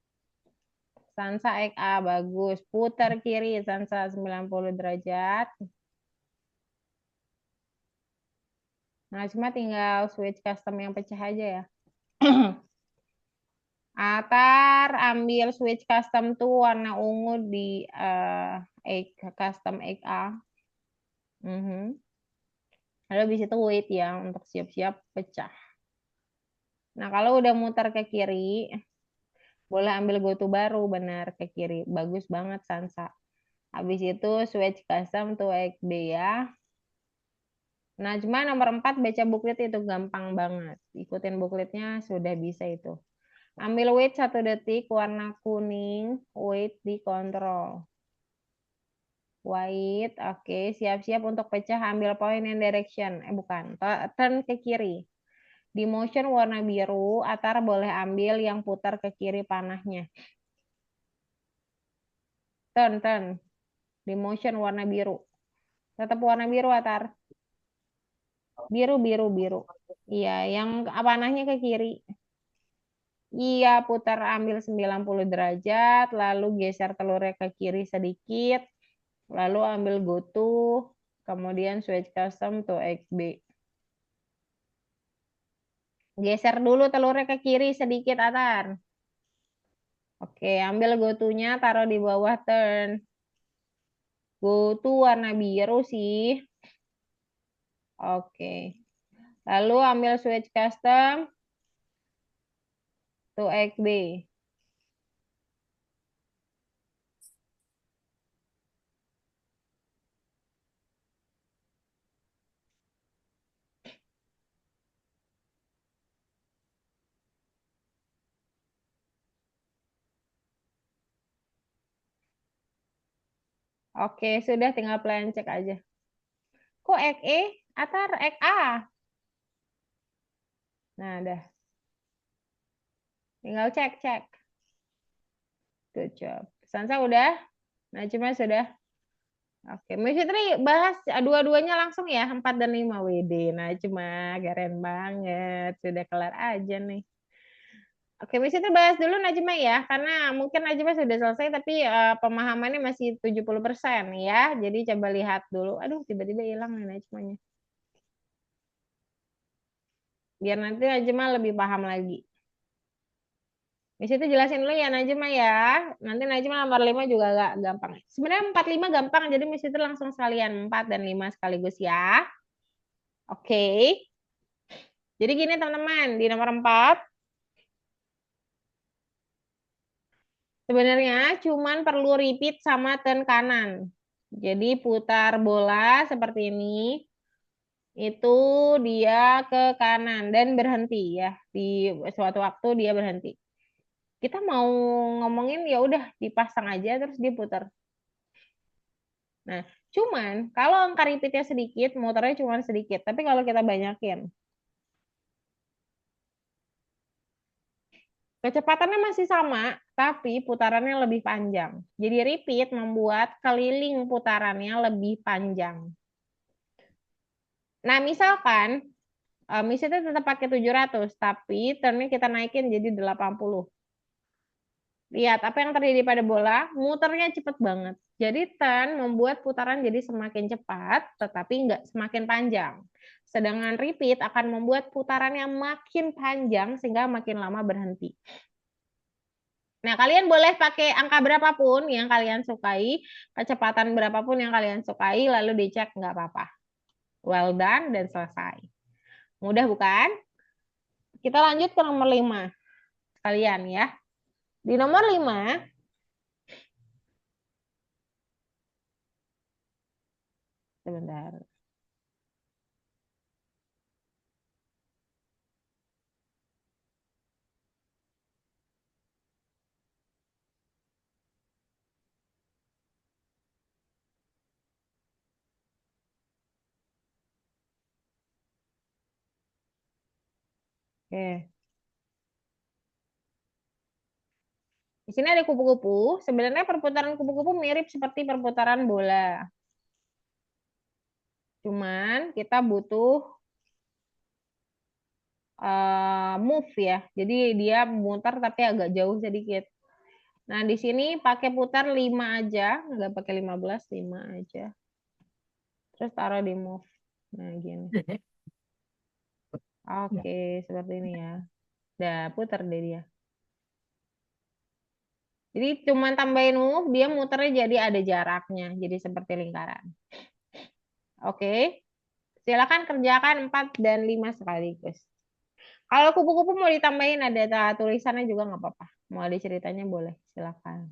Sansa XA bagus. Putar kiri Sansa 90 derajat. Nah, cuma tinggal switch custom yang pecah aja ya. Atar ambil switch custom tuh warna ungu di custom XA. Lalu habis itu wait ya untuk siap-siap pecah. Nah, kalau udah muter ke kiri, boleh ambil goto baru benar ke kiri. Bagus banget Sansa. Habis itu switch custom to XB ya. Nah, cuma nomor 4 baca buklet itu gampang banget. Ikutin bukletnya sudah bisa itu. Ambil wait 1 detik warna kuning, wait di kontrol. Wait, oke, siap-siap untuk pecah, ambil point and direction. Bukan, turn ke kiri. Di motion warna biru, Atar boleh ambil yang putar ke kiri panahnya. Turn. Di motion warna biru. Tetap warna biru, Atar. Biru. Iya, yang panahnya ke kiri. Iya, putar ambil 90 derajat, lalu geser telurnya ke kiri sedikit, lalu ambil goto, kemudian switch custom to XB. Geser dulu telurnya ke kiri sedikit, Atar. Oke, ambil gotunya, taruh di bawah turn. Goto warna biru sih. Oke. Lalu ambil switch custom to XB. Oke, sudah tinggal plan cek aja. Kok XE? Atar XA. Nah, dah. Tinggal cek. Good job. Sansa udah? Nah, cuma sudah. Oke, Mbak Fitri bahas dua-duanya langsung ya, 4 dan 5 WD. Nah, cuma keren banget. Sudah kelar aja nih. Oke, Miss itu bahas dulu Najma ya, karena mungkin Najma sudah selesai tapi pemahamannya masih 70% ya. Jadi coba lihat dulu. Aduh, tiba-tiba hilang nih Najmanya. Biar nanti Najma lebih paham lagi. Miss itu jelasin dulu ya Najma ya. Nanti Najma nomor 5 juga agak gampang. Sebenarnya 4 5 gampang, jadi Miss itu langsung sekalian 4 dan 5 sekaligus ya. Oke. Jadi gini teman-teman, di nomor 4 sebenarnya cuman perlu repeat sama turn kanan. Jadi putar bola seperti ini, itu dia ke kanan dan berhenti ya. Di suatu waktu dia berhenti. Kita mau ngomongin ya udah dipasang aja terus diputar. Nah, cuman kalau angka repeatnya sedikit, muternya cuma sedikit. Tapi kalau kita banyakin, kecepatannya masih sama, tapi putarannya lebih panjang. Jadi repeat membuat keliling putarannya lebih panjang. Nah, misalkan misalnya tetap pakai 700, tapi turnnya kita naikin jadi 80. Lihat apa yang terjadi pada bola, muternya cepet banget. Jadi turn membuat putaran jadi semakin cepat, tetapi nggak semakin panjang. Sedangkan repeat akan membuat putarannya makin panjang sehingga makin lama berhenti. Nah, kalian boleh pakai angka berapapun yang kalian sukai, kecepatan berapapun yang kalian sukai, lalu dicek nggak apa-apa. Well done dan selesai. Mudah bukan? Kita lanjut ke nomor 5. Kalian ya. Di nomor 5, sebentar. Oke. Di sini ada kupu-kupu. Sebenarnya perputaran kupu-kupu mirip seperti perputaran bola. Cuman kita butuh move ya. Jadi dia muter tapi agak jauh sedikit. Nah, di sini pakai putar 5 aja, nggak pakai 15, 5 aja. Terus taruh di move. Nah, gini. Oke, seperti ini ya. Udah putar deh dia. Jadi cuma tambahin move, dia muternya jadi ada jaraknya. Jadi seperti lingkaran. Oke. Silakan kerjakan 4 dan 5 sekaligus. Kalau kupu-kupu mau ditambahin ada tulisannya juga nggak apa-apa. Mau ada ceritanya boleh, silakan.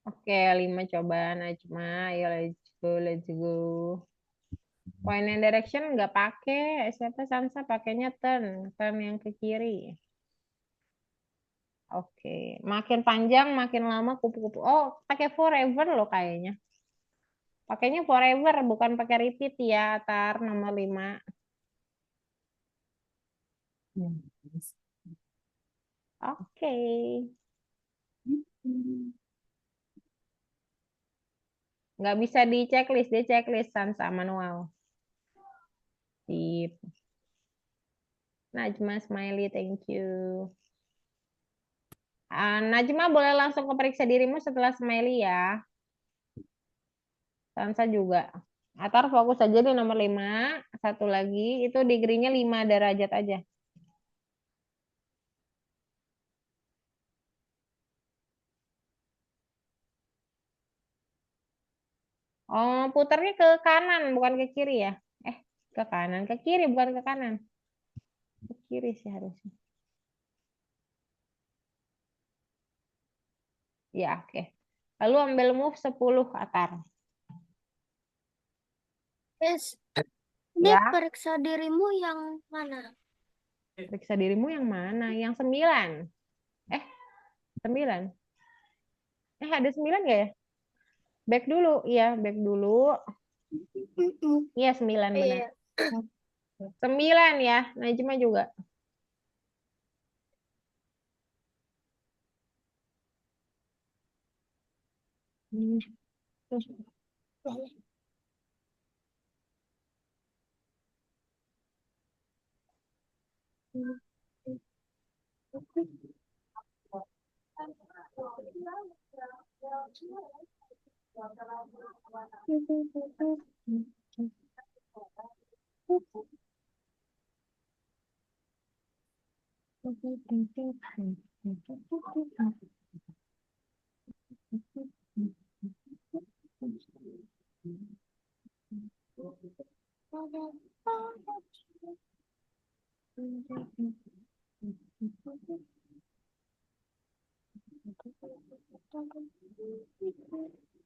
Oke, 5 coba Najma. Ayo let's go, let's go. Point and direction nggak pakai. Siapa Sansa pakainya turn, turn yang ke kiri. Oke, makin panjang, makin lama kupu-kupu. Oh, pakai forever loh kayaknya. Pakainya forever, bukan pakai repeat ya, Tar nomor 5. Oke. Nggak bisa di checklist, di checklist Sansa manual. Sip. Najma Smiley, thank you. Najma boleh langsung ke periksa dirimu setelah Smiley ya. Sansa juga. Atar fokus aja di nomor 5. Satu lagi, itu degree-nya 5 derajat aja. Oh, putarnya ke kanan, bukan ke kiri ya? Ke kanan. Ke kiri, bukan ke kanan. Ke kiri sih harusnya. Ya, oke. Lalu ambil move 10, Atar. Yes. Ini Ya, periksa dirimu yang mana? periksa dirimu yang mana? Yang 9. Eh, 9. Ada 9 gak ya? Back dulu. Iya, back dulu. Iya, 9 benar. Iya. 9 ya. Najma juga.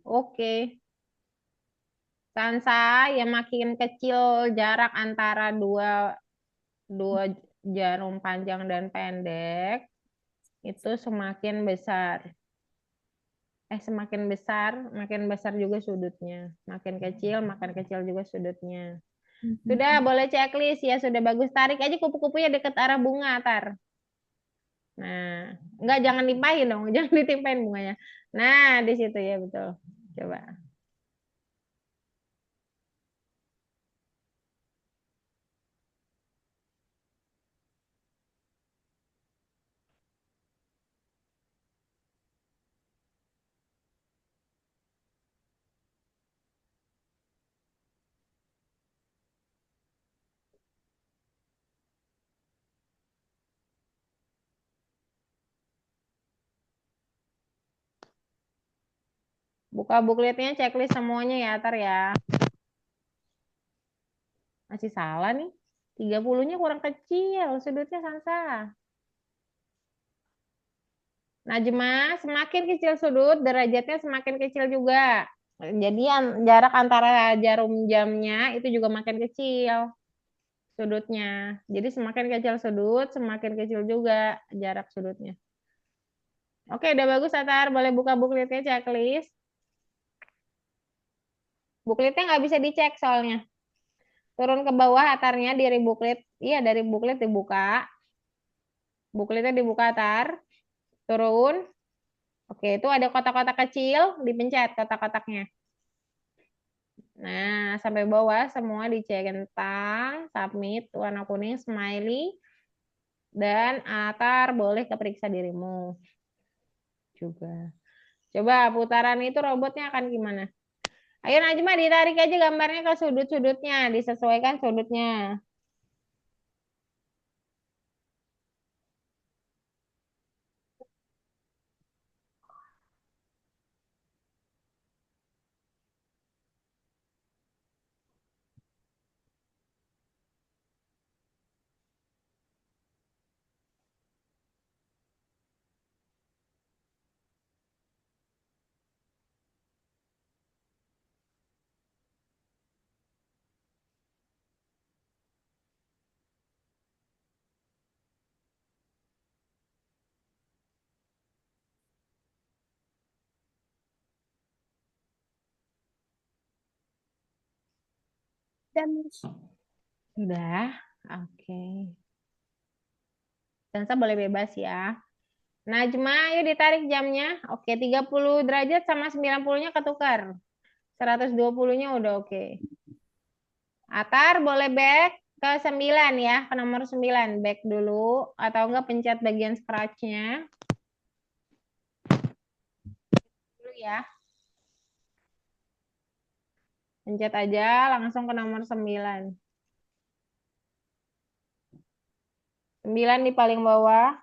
Oke. Sansa yang makin kecil jarak antara dua jarum panjang dan pendek itu semakin besar. Semakin besar, makin besar juga sudutnya. Makin kecil juga sudutnya. Sudah, boleh checklist ya. Sudah bagus. Tarik aja kupu-kupunya deket arah bunga, Tar. Nah, enggak, jangan timpahin dong. Jangan ditimpahin bunganya. Nah, di situ ya, betul. Coba. Buka bookletnya, checklist semuanya ya, Tar ya. Masih salah nih. 30-nya kurang kecil sudutnya, Sansa. Najma, semakin kecil sudut, derajatnya semakin kecil juga. Jadi jarak antara jarum jamnya itu juga makin kecil sudutnya. Jadi semakin kecil sudut, semakin kecil juga jarak sudutnya. Oke, udah bagus, Atar. Boleh buka bookletnya, checklist. Bookletnya nggak bisa dicek soalnya. Turun ke bawah, Atarnya dari booklet. Iya, dari booklet dibuka. Bookletnya dibuka, Atar. Turun. Oke, itu ada kotak-kotak kecil, dipencet kotak-kotaknya. Nah, sampai bawah semua dicentang, submit, warna kuning, smiley, dan Atar boleh keperiksa dirimu juga. Coba putaran itu robotnya akan gimana? Ayo Najma, ditarik aja gambarnya ke sudut-sudutnya, disesuaikan sudutnya. Dan Sudah. Oke. Sansa boleh bebas ya. Najma, yuk ditarik jamnya. Oke, 30 derajat sama 90-nya ketukar. 120-nya udah oke. Atar boleh back ke 9 ya, ke nomor 9. Back dulu. Atau enggak pencet bagian scratch-nya. Dulu ya. Pencet aja langsung ke nomor 9. 9 di paling bawah.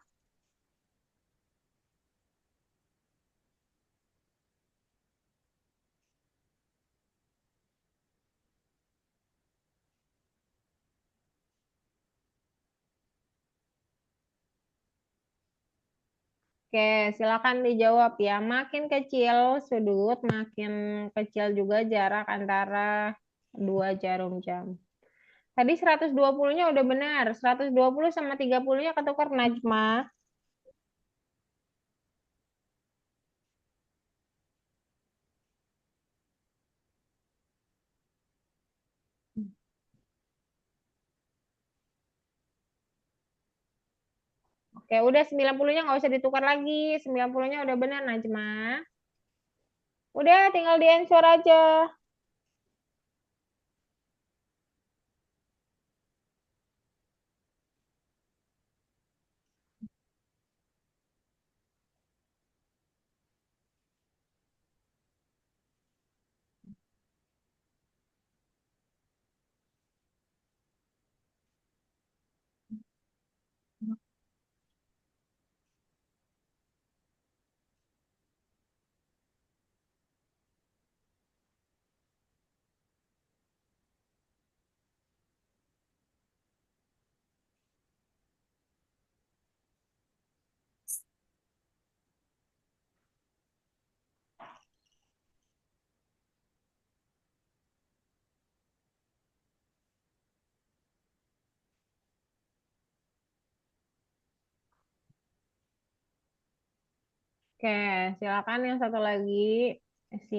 Oke, silakan dijawab ya. Makin kecil sudut, makin kecil juga jarak antara dua jarum jam. Tadi 120-nya udah benar. 120 sama 30-nya ketukar Najma. Oke, udah 90-nya nggak usah ditukar lagi. 90-nya udah benar Najma. Udah, tinggal di-answer aja. Oke, silakan yang satu lagi. Si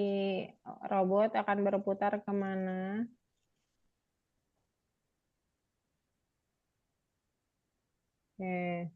robot akan berputar kemana? Oke.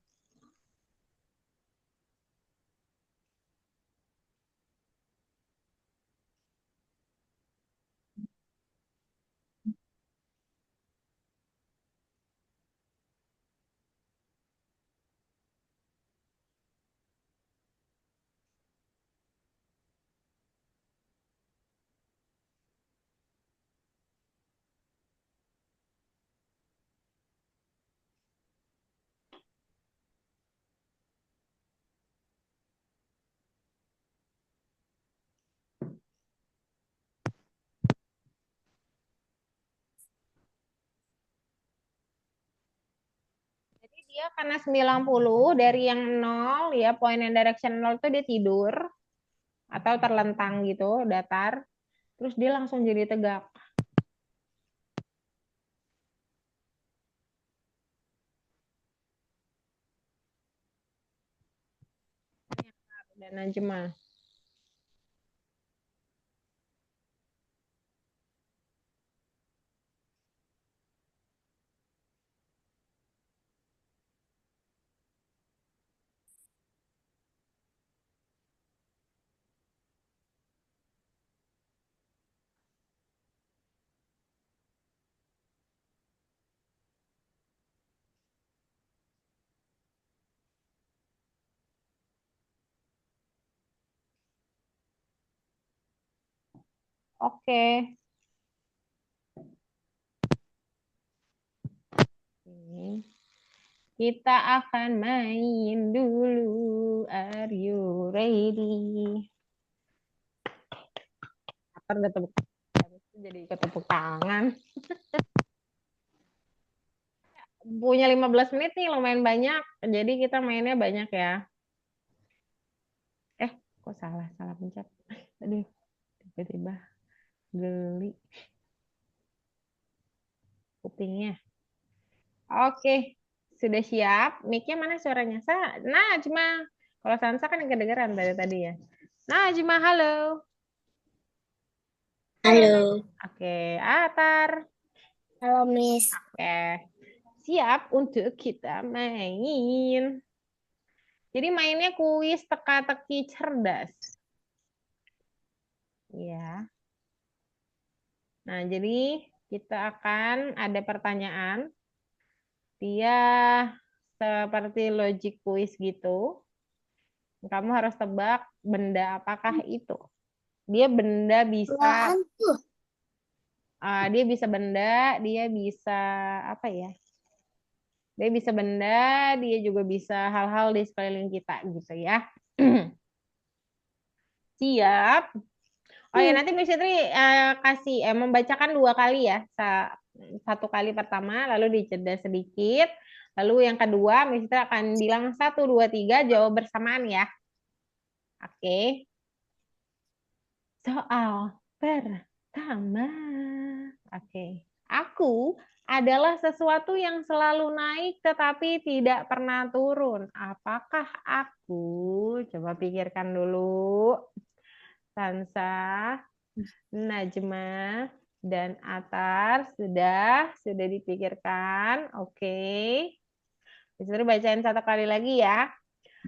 Jadi dia karena 90 dari yang 0 ya, point and direction 0 itu dia tidur atau terlentang gitu, datar. Terus dia langsung jadi tegak. Dan Najma. Oke. Kita akan main dulu. Are you ready? Apa udah tepuk jadi ikut tepuk tangan. Punya 15 menit nih lumayan banyak. Jadi kita mainnya banyak ya. Kok salah pencet. Aduh, tiba-tiba geli kupingnya. Oke, sudah siap. Mic-nya mana suaranya? Najma. Kalau Sansa kan yang kedengeran tadi ya. Najma, halo. halo. Oke, Atar. Halo, Miss. Oke. Siap untuk kita main. Jadi mainnya kuis teka-teki cerdas. Ya. Nah, jadi kita akan ada pertanyaan. Dia seperti logic quiz gitu. Kamu harus tebak benda apakah itu. Dia benda bisa, Apaan tuh? dia bisa benda, dia bisa apa ya? Dia bisa benda, dia juga bisa hal-hal di sekeliling kita gitu ya. Siap. Oh ya, nanti Miss Fitri kasih membacakan 2 kali ya. Satu kali pertama, lalu dijeda sedikit. Lalu yang kedua, Miss Fitri akan bilang 1, 2, 3, jawab bersamaan ya. Oke. Soal pertama. Oke. Aku adalah sesuatu yang selalu naik tetapi tidak pernah turun. Apakah aku? Coba pikirkan dulu. Sansa, Najma, dan Atar sudah dipikirkan. Oke. Disuruh bacain 1 kali lagi ya.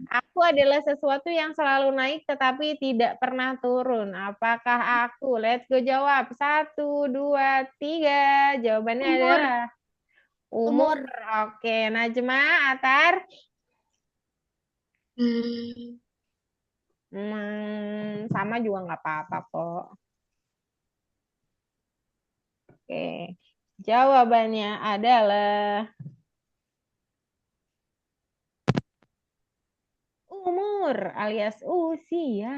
Aku adalah sesuatu yang selalu naik tetapi tidak pernah turun. Apakah aku? Let's go jawab. 1, 2, 3. Jawabannya Umur. adalah umur. Umur. Oke, Najma, Atar. Sama juga nggak apa-apa kok. Oke. Jawabannya adalah umur alias usia.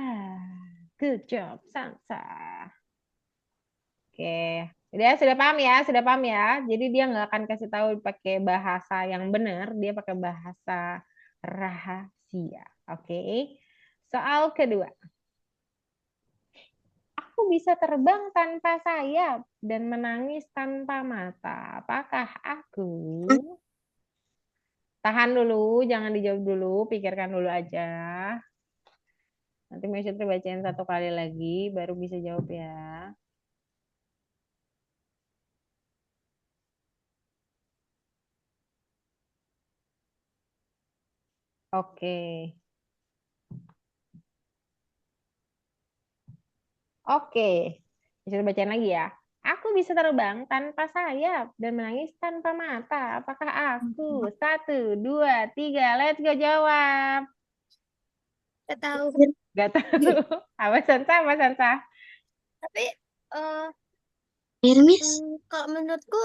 Good job, Sansa. Oke, sudah paham ya, sudah paham ya. Jadi dia nggak akan kasih tahu pakai bahasa yang benar, dia pakai bahasa rahasia. Oke. Soal kedua. Aku bisa terbang tanpa sayap dan menangis tanpa mata. Apakah aku? Tahan dulu, jangan dijawab dulu, pikirkan dulu aja. Nanti Mbak Syutri bacain 1 kali lagi, baru bisa jawab ya. Oke. Oke. Bisa bacain lagi ya. Aku bisa terbang tanpa sayap dan menangis tanpa mata. Apakah aku? 1, 2, 3. Let's go jawab. Gak tahu. Gak tahu. Apa Sansa? Apa Sansa? Tapi Hermes, kalau menurutku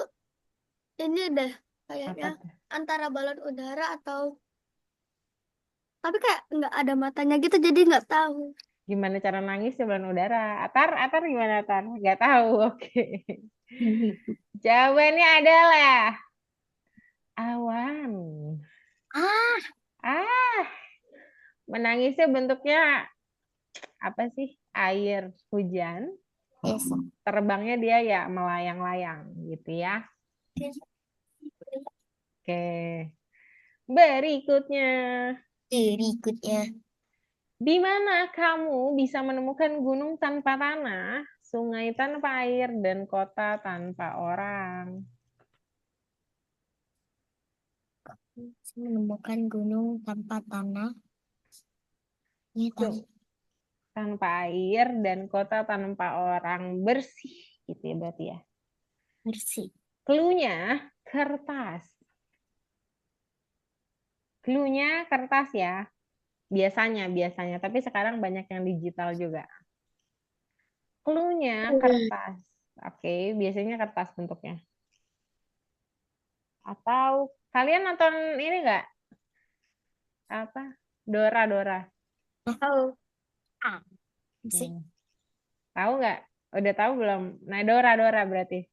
ini deh Apa kayaknya tuh? antara balon udara atau tapi kayak nggak ada matanya gitu jadi nggak tahu. Gimana cara nangis di balon udara? Atar gimana Atar? Gak tahu. Oke. Jawabannya adalah awan. Ah, Ah, menangisnya bentuknya apa sih? Air hujan. yes. Terbangnya dia ya melayang-layang gitu ya. Oke. Berikutnya, Berikutnya, di mana kamu bisa menemukan gunung tanpa tanah, sungai tanpa air, dan kota tanpa orang? saya menemukan gunung tanpa tanah. Ini Su- Tanpa air dan kota tanpa orang, bersih gitu ya berarti ya. bersih. Cluenya kertas. Cluenya kertas ya. Biasanya, tapi sekarang banyak yang digital juga. Cluenya kertas. Oke, biasanya kertas bentuknya. Atau kalian nonton ini nggak? Apa? Dora. tahu. Ah, Sih. Hmm. Tahu nggak? Udah tahu belum? Nah, Dora berarti.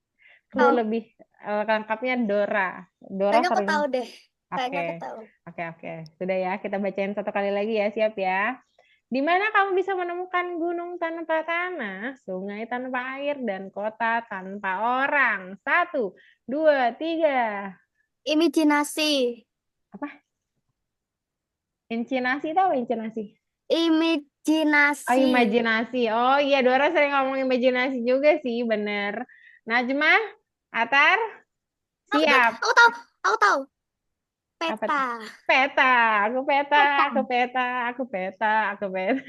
Clue Tahu. lebih lengkapnya Dora. Dora Kayaknya aku sering. tahu deh. Oke. Kayaknya aku tahu. Oke. Sudah ya, kita bacain 1 kali lagi ya, siap ya. Di mana kamu bisa menemukan gunung tanpa tanah, sungai tanpa air, dan kota tanpa orang? 1, 2, 3. Imajinasi. Apa? Incinasi tahu incinasi? Oh, Imajinasi. imajinasi. Oh iya, Dora sering ngomong imajinasi juga sih, bener. Najma, Atar, Siap. Aku tahu. Aku tahu. Apa Peta. tuh? Peta. Aku peta. Peta. Aku peta. Aku peta. Aku peta.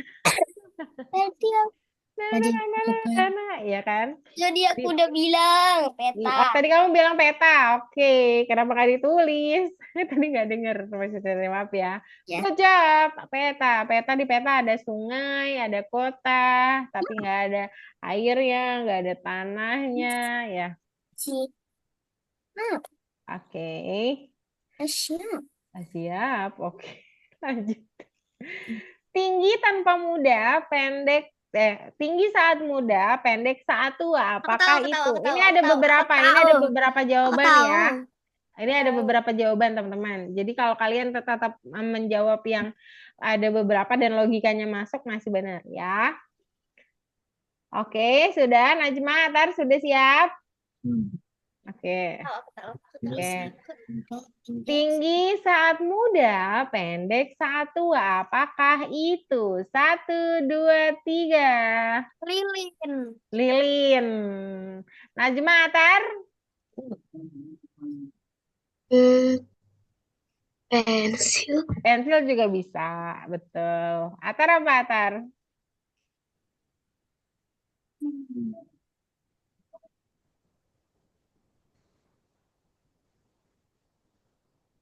Berarti tadi apa? Iya kan? Jadi aku udah bilang peta. Oh, tadi kamu bilang peta. Oke. Kenapa nggak ditulis? Tadi nggak dengar. Maksudnya, maaf ya. Ya. Good job. Peta. Peta di peta ada sungai, ada kota, tapi nggak ada airnya, nggak ada tanahnya. Ya. Si. Nah, Oke. siap. Siap. Oke. Lanjut. Tinggi tanpa muda, tinggi saat muda, pendek saat tua. Apakah Aku tahu, itu? aku tahu, Ini aku ada tahu, aku beberapa, ini tahu. ada beberapa Aku jawaban tahu. ya. Ini ada Tahu. beberapa jawaban, teman-teman. Jadi kalau kalian tetap menjawab yang ada beberapa dan logikanya masuk, masih benar ya. Oke, sudah. Najma, Atar, sudah siap? Oke. Aku tahu. Oke. Tinggi saat muda, pendek saat tua. Apakah itu? 1, 2, 3. Lilin. Lilin. Najma, Atar? Pensil. Pensil juga bisa. Betul. Atar apa, Atar?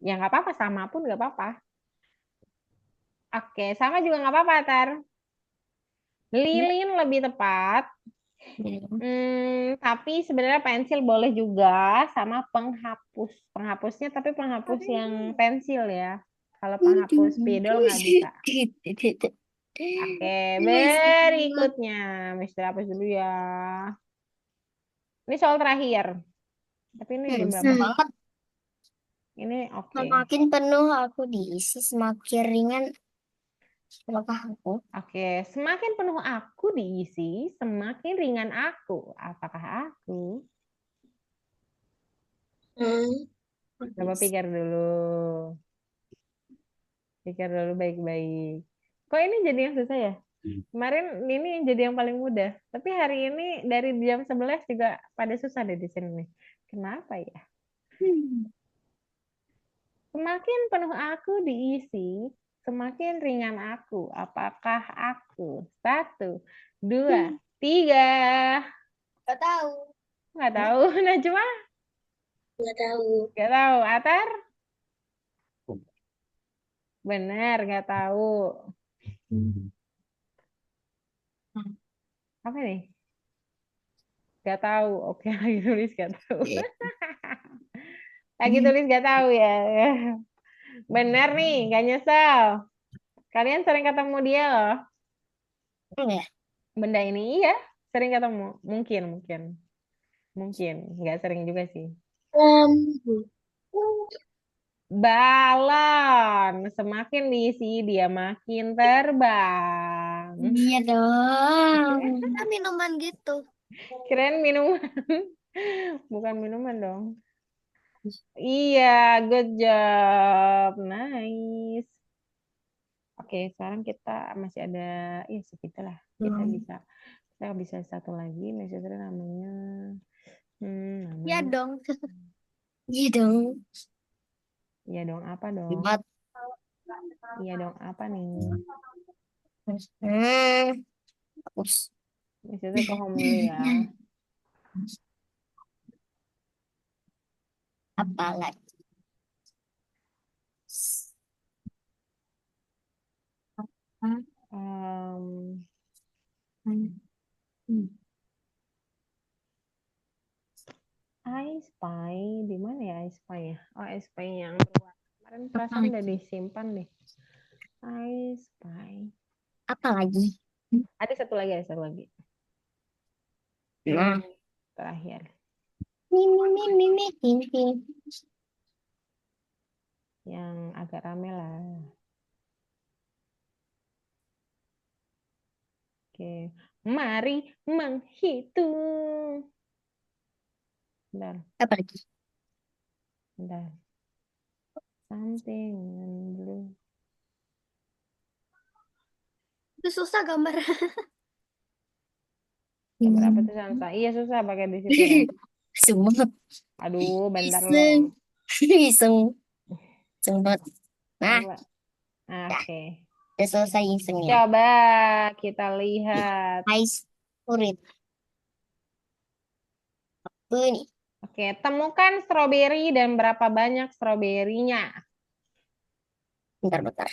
Ya nggak apa-apa, sama pun nggak apa-apa. Oke, sama juga nggak apa-apa, Atar. Lilin lebih tepat. Tapi sebenarnya pensil boleh juga sama penghapus. Penghapusnya tapi penghapus yang pensil ya. Kalau penghapus spidol nggak bisa. Oke, berikutnya. Mister hapus dulu ya. Ini soal terakhir. Tapi ini jam berapa? Banget. Ini oke. Semakin penuh aku diisi, semakin ringan. Apakah aku? Oke, semakin penuh aku diisi, semakin ringan aku. Apakah aku? Coba pikir dulu. Pikir dulu baik-baik. Kok ini jadi yang susah ya? Kemarin ini jadi yang paling mudah. Tapi hari ini dari jam 11 juga pada susah deh di sini nih. Kenapa ya? Semakin penuh aku diisi, semakin ringan aku. Apakah aku? 1, 2, 3. Gak tahu. Nggak tahu. Najwa? Gak tahu. Nggak tahu. Atar? Benar, nggak tahu. Apa nih? Nggak tahu. Oke, lagi tulis nggak tahu. Lagi tulis nggak tahu ya. Benar nih, nggak nyesel. Kalian sering ketemu dia loh. Enggak. Benda ini iya, sering ketemu. Mungkin, mungkin. Mungkin, nggak sering juga sih. Balon. Semakin diisi, dia makin terbang. Iya dong. Kan minuman gitu. Keren minuman. Bukan minuman dong. Iya, good job. Nice. Oke, sekarang kita masih ada, ya segitulah. Kita bisa satu lagi, misalnya namanya, Iya namanya, dong. Iya dong. iya dong apa dong? Hebat. Iya dong apa nih? Hapus. Misalnya pohon dulu ya. Apa lagi? Em, I Spy, di mana ya I Spy ya? Oh, I Spy yang keluar. Kemarin perasaan udah disimpan deh. I Spy. Apa lagi? Ada satu lagi, ada satu lagi. Nah. Terakhir. Yang agak rame lah. Oke. Mari menghitung. Bentar, Apa lagi? bentar. Something blue. Itu susah gambar. Gambar apa tuh Sansa? Iya susah pakai di situ. Loh. Iseng banget. Aduh, bentar Iseng. loh. Iseng. Iseng banget. Nah, Coba. dah. Oke. Udah selesai isengnya. Coba kita lihat. Ice kurit. Ini. Oke, temukan stroberi dan berapa banyak stroberinya. Bentar-bentar.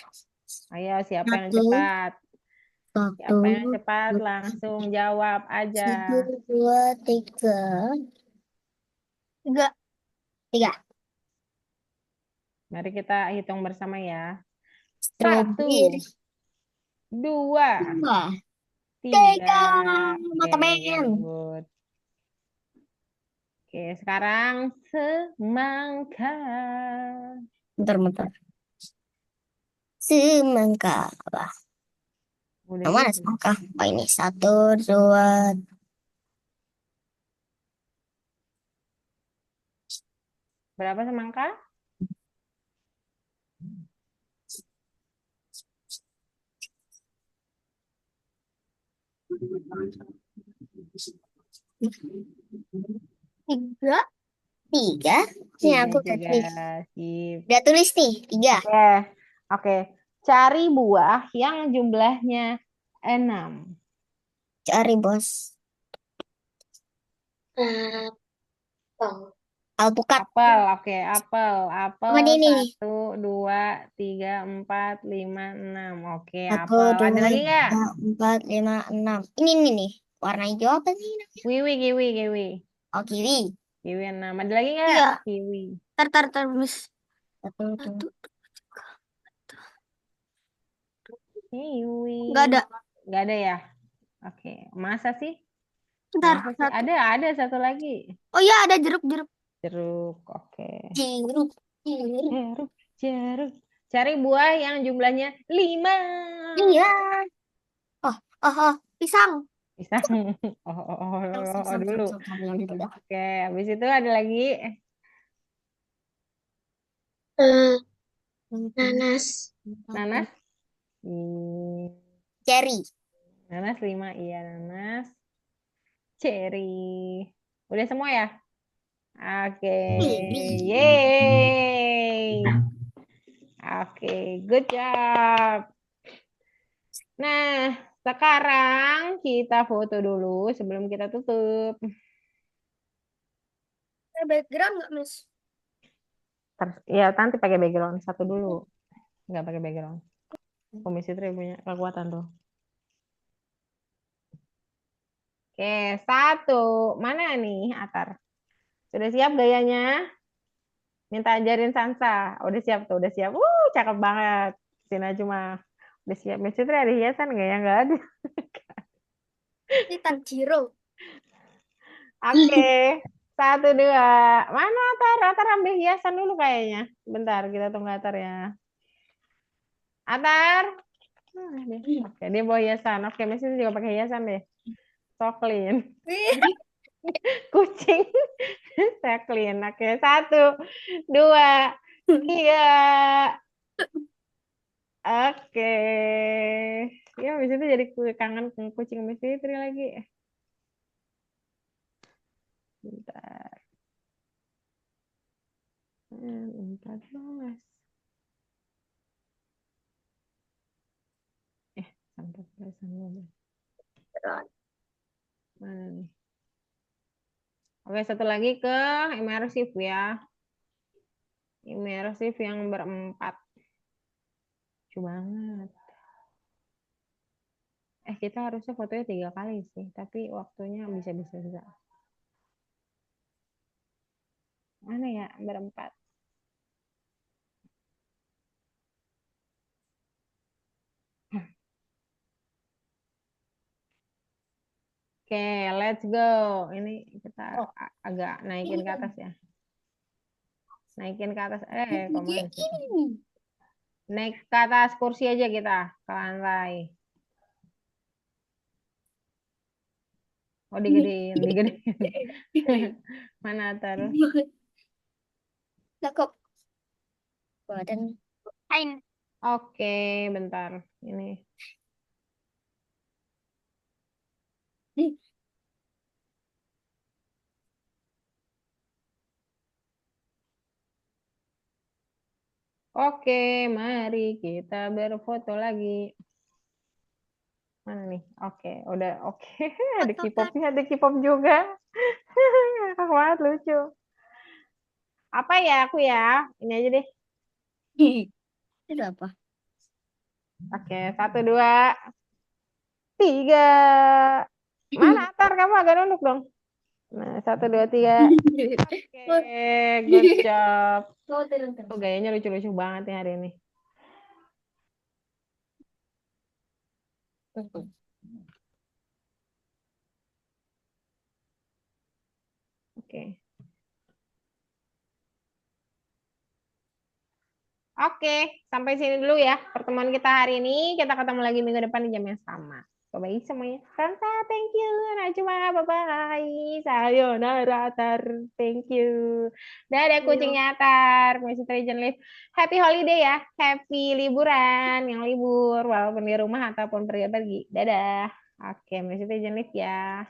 Ayo, siapa yang Satu, cepat? satu, Siapa yang cepat? Langsung jawab aja. satu, dua, tiga. Tiga. Tiga. Mari kita hitung bersama ya. Stroberi. 1, 2, Dua. 3. Tiga. Oke, Mata very men. good. Oke, sekarang semangka. Bentar-bentar. Semangka. Apa? Udah Yang ya? mana semangka? Oh ini. Satu, dua, Berapa semangka? tiga. Tiga. Ini Tiga aku juga. tulis. Sip. Udah tulis nih. Tiga. Oke, oke. Cari buah yang jumlahnya 6. Cari bos. Alpukat. Apel, oke, apel, apel Apa ini nih? 1, 2, 3, 4, 5, 6. Oke, Satu, apel. Ada dua, lagi nggak? tiga, empat, lima, enam. Ini nih. Warna hijau apa sih? Kiwi, kiwi, kiwi. Oh, kiwi. Kiwi 6. Ada lagi nggak? Iya. Kiwi. Tar, Miss. Satu, dua. Satu. Kiwi. Nggak ada. Nggak ada ya? Oke, masa sih? Bentar. Masa sih? Satu. Ada satu lagi. Oh iya, ada jeruk. Jeruk, oke. Jeruk. Jeruk. Jeruk, jeruk. Cari buah yang jumlahnya 5. Iya. Oh, pisang. Pisang. Dulu. Oke, habis itu ada lagi. Nanas. Nanas. Hmm, Cherry. nanas 5. Iya, nanas. Cherry. Udah semua ya? Oke. Kiwi. Yeay. Oke, good job. Nah, sekarang kita foto dulu sebelum kita tutup. Ada background nggak, Miss? Ya, nanti pakai background satu dulu. Nggak pakai background. Komisi 3 punya kekuatan tuh. Oke, 1. Mana nih, Atar? Sudah siap gayanya? Minta ajarin Sansa. Udah siap tuh, udah siap. Cakep banget. Sina cuma udah siap. Miss Fitri ada hiasan nggak ya? Nggak ada. Ini Tanjiro. Oke. 1, 2. Mana Atar? Atar ambil hiasan dulu kayaknya. Bentar, kita tunggu Atar ya. Atar. Oke, dia bawa hiasan. Oke, Miss Fitri juga pakai hiasan deh. So clean. Kucing. Saya clean. Oke, 1, 2, 3. Oke. Ya, habis itu jadi kangen kucing Miss Fitri lagi. Bentar. 14. 14, 15. Mana nih? Oke, satu lagi ke imersif ya. Imersif yang berempat. Lucu banget. Kita harusnya fotonya 3 kali sih, tapi waktunya bisa-bisa. Mana ya berempat? Oke, let's go. Ini kita agak naikin ke atas ya. Naikin ke atas. Kok malah di situ? Ini. Naik ke atas kursi aja kita ke lantai. Oh, digedein. Mana terus? Cakep. Badan. Kain. Oke, bentar. Ini. Oke, mari kita berfoto lagi. Mana nih? Oke, udah oke. Ada Foto kan. K-popnya, ada K-pop juga. Ngakak banget, lucu. Apa ya aku ya? Ini aja deh. Itu apa? Oke, 1, 2, 3. Mana Atar? Kamu agak nunduk dong. Nah, 1, 2, 3. Oke, good job. Oh, gayanya lucu-lucu banget nih hari ini. Oke. Oke, sampai sini dulu ya pertemuan kita hari ini. Kita ketemu lagi minggu depan di jam yang sama. Bye-bye semuanya. Tanta, thank you. Najwa, bye-bye. Sayonara, Tar. Thank you. Dadah kucingnya, Tar. Masih Trajan Live. Happy holiday ya. Happy liburan. Yang libur, walaupun di rumah ataupun pergi-pergi. Dadah. Oke, Masih Trajan Live ya.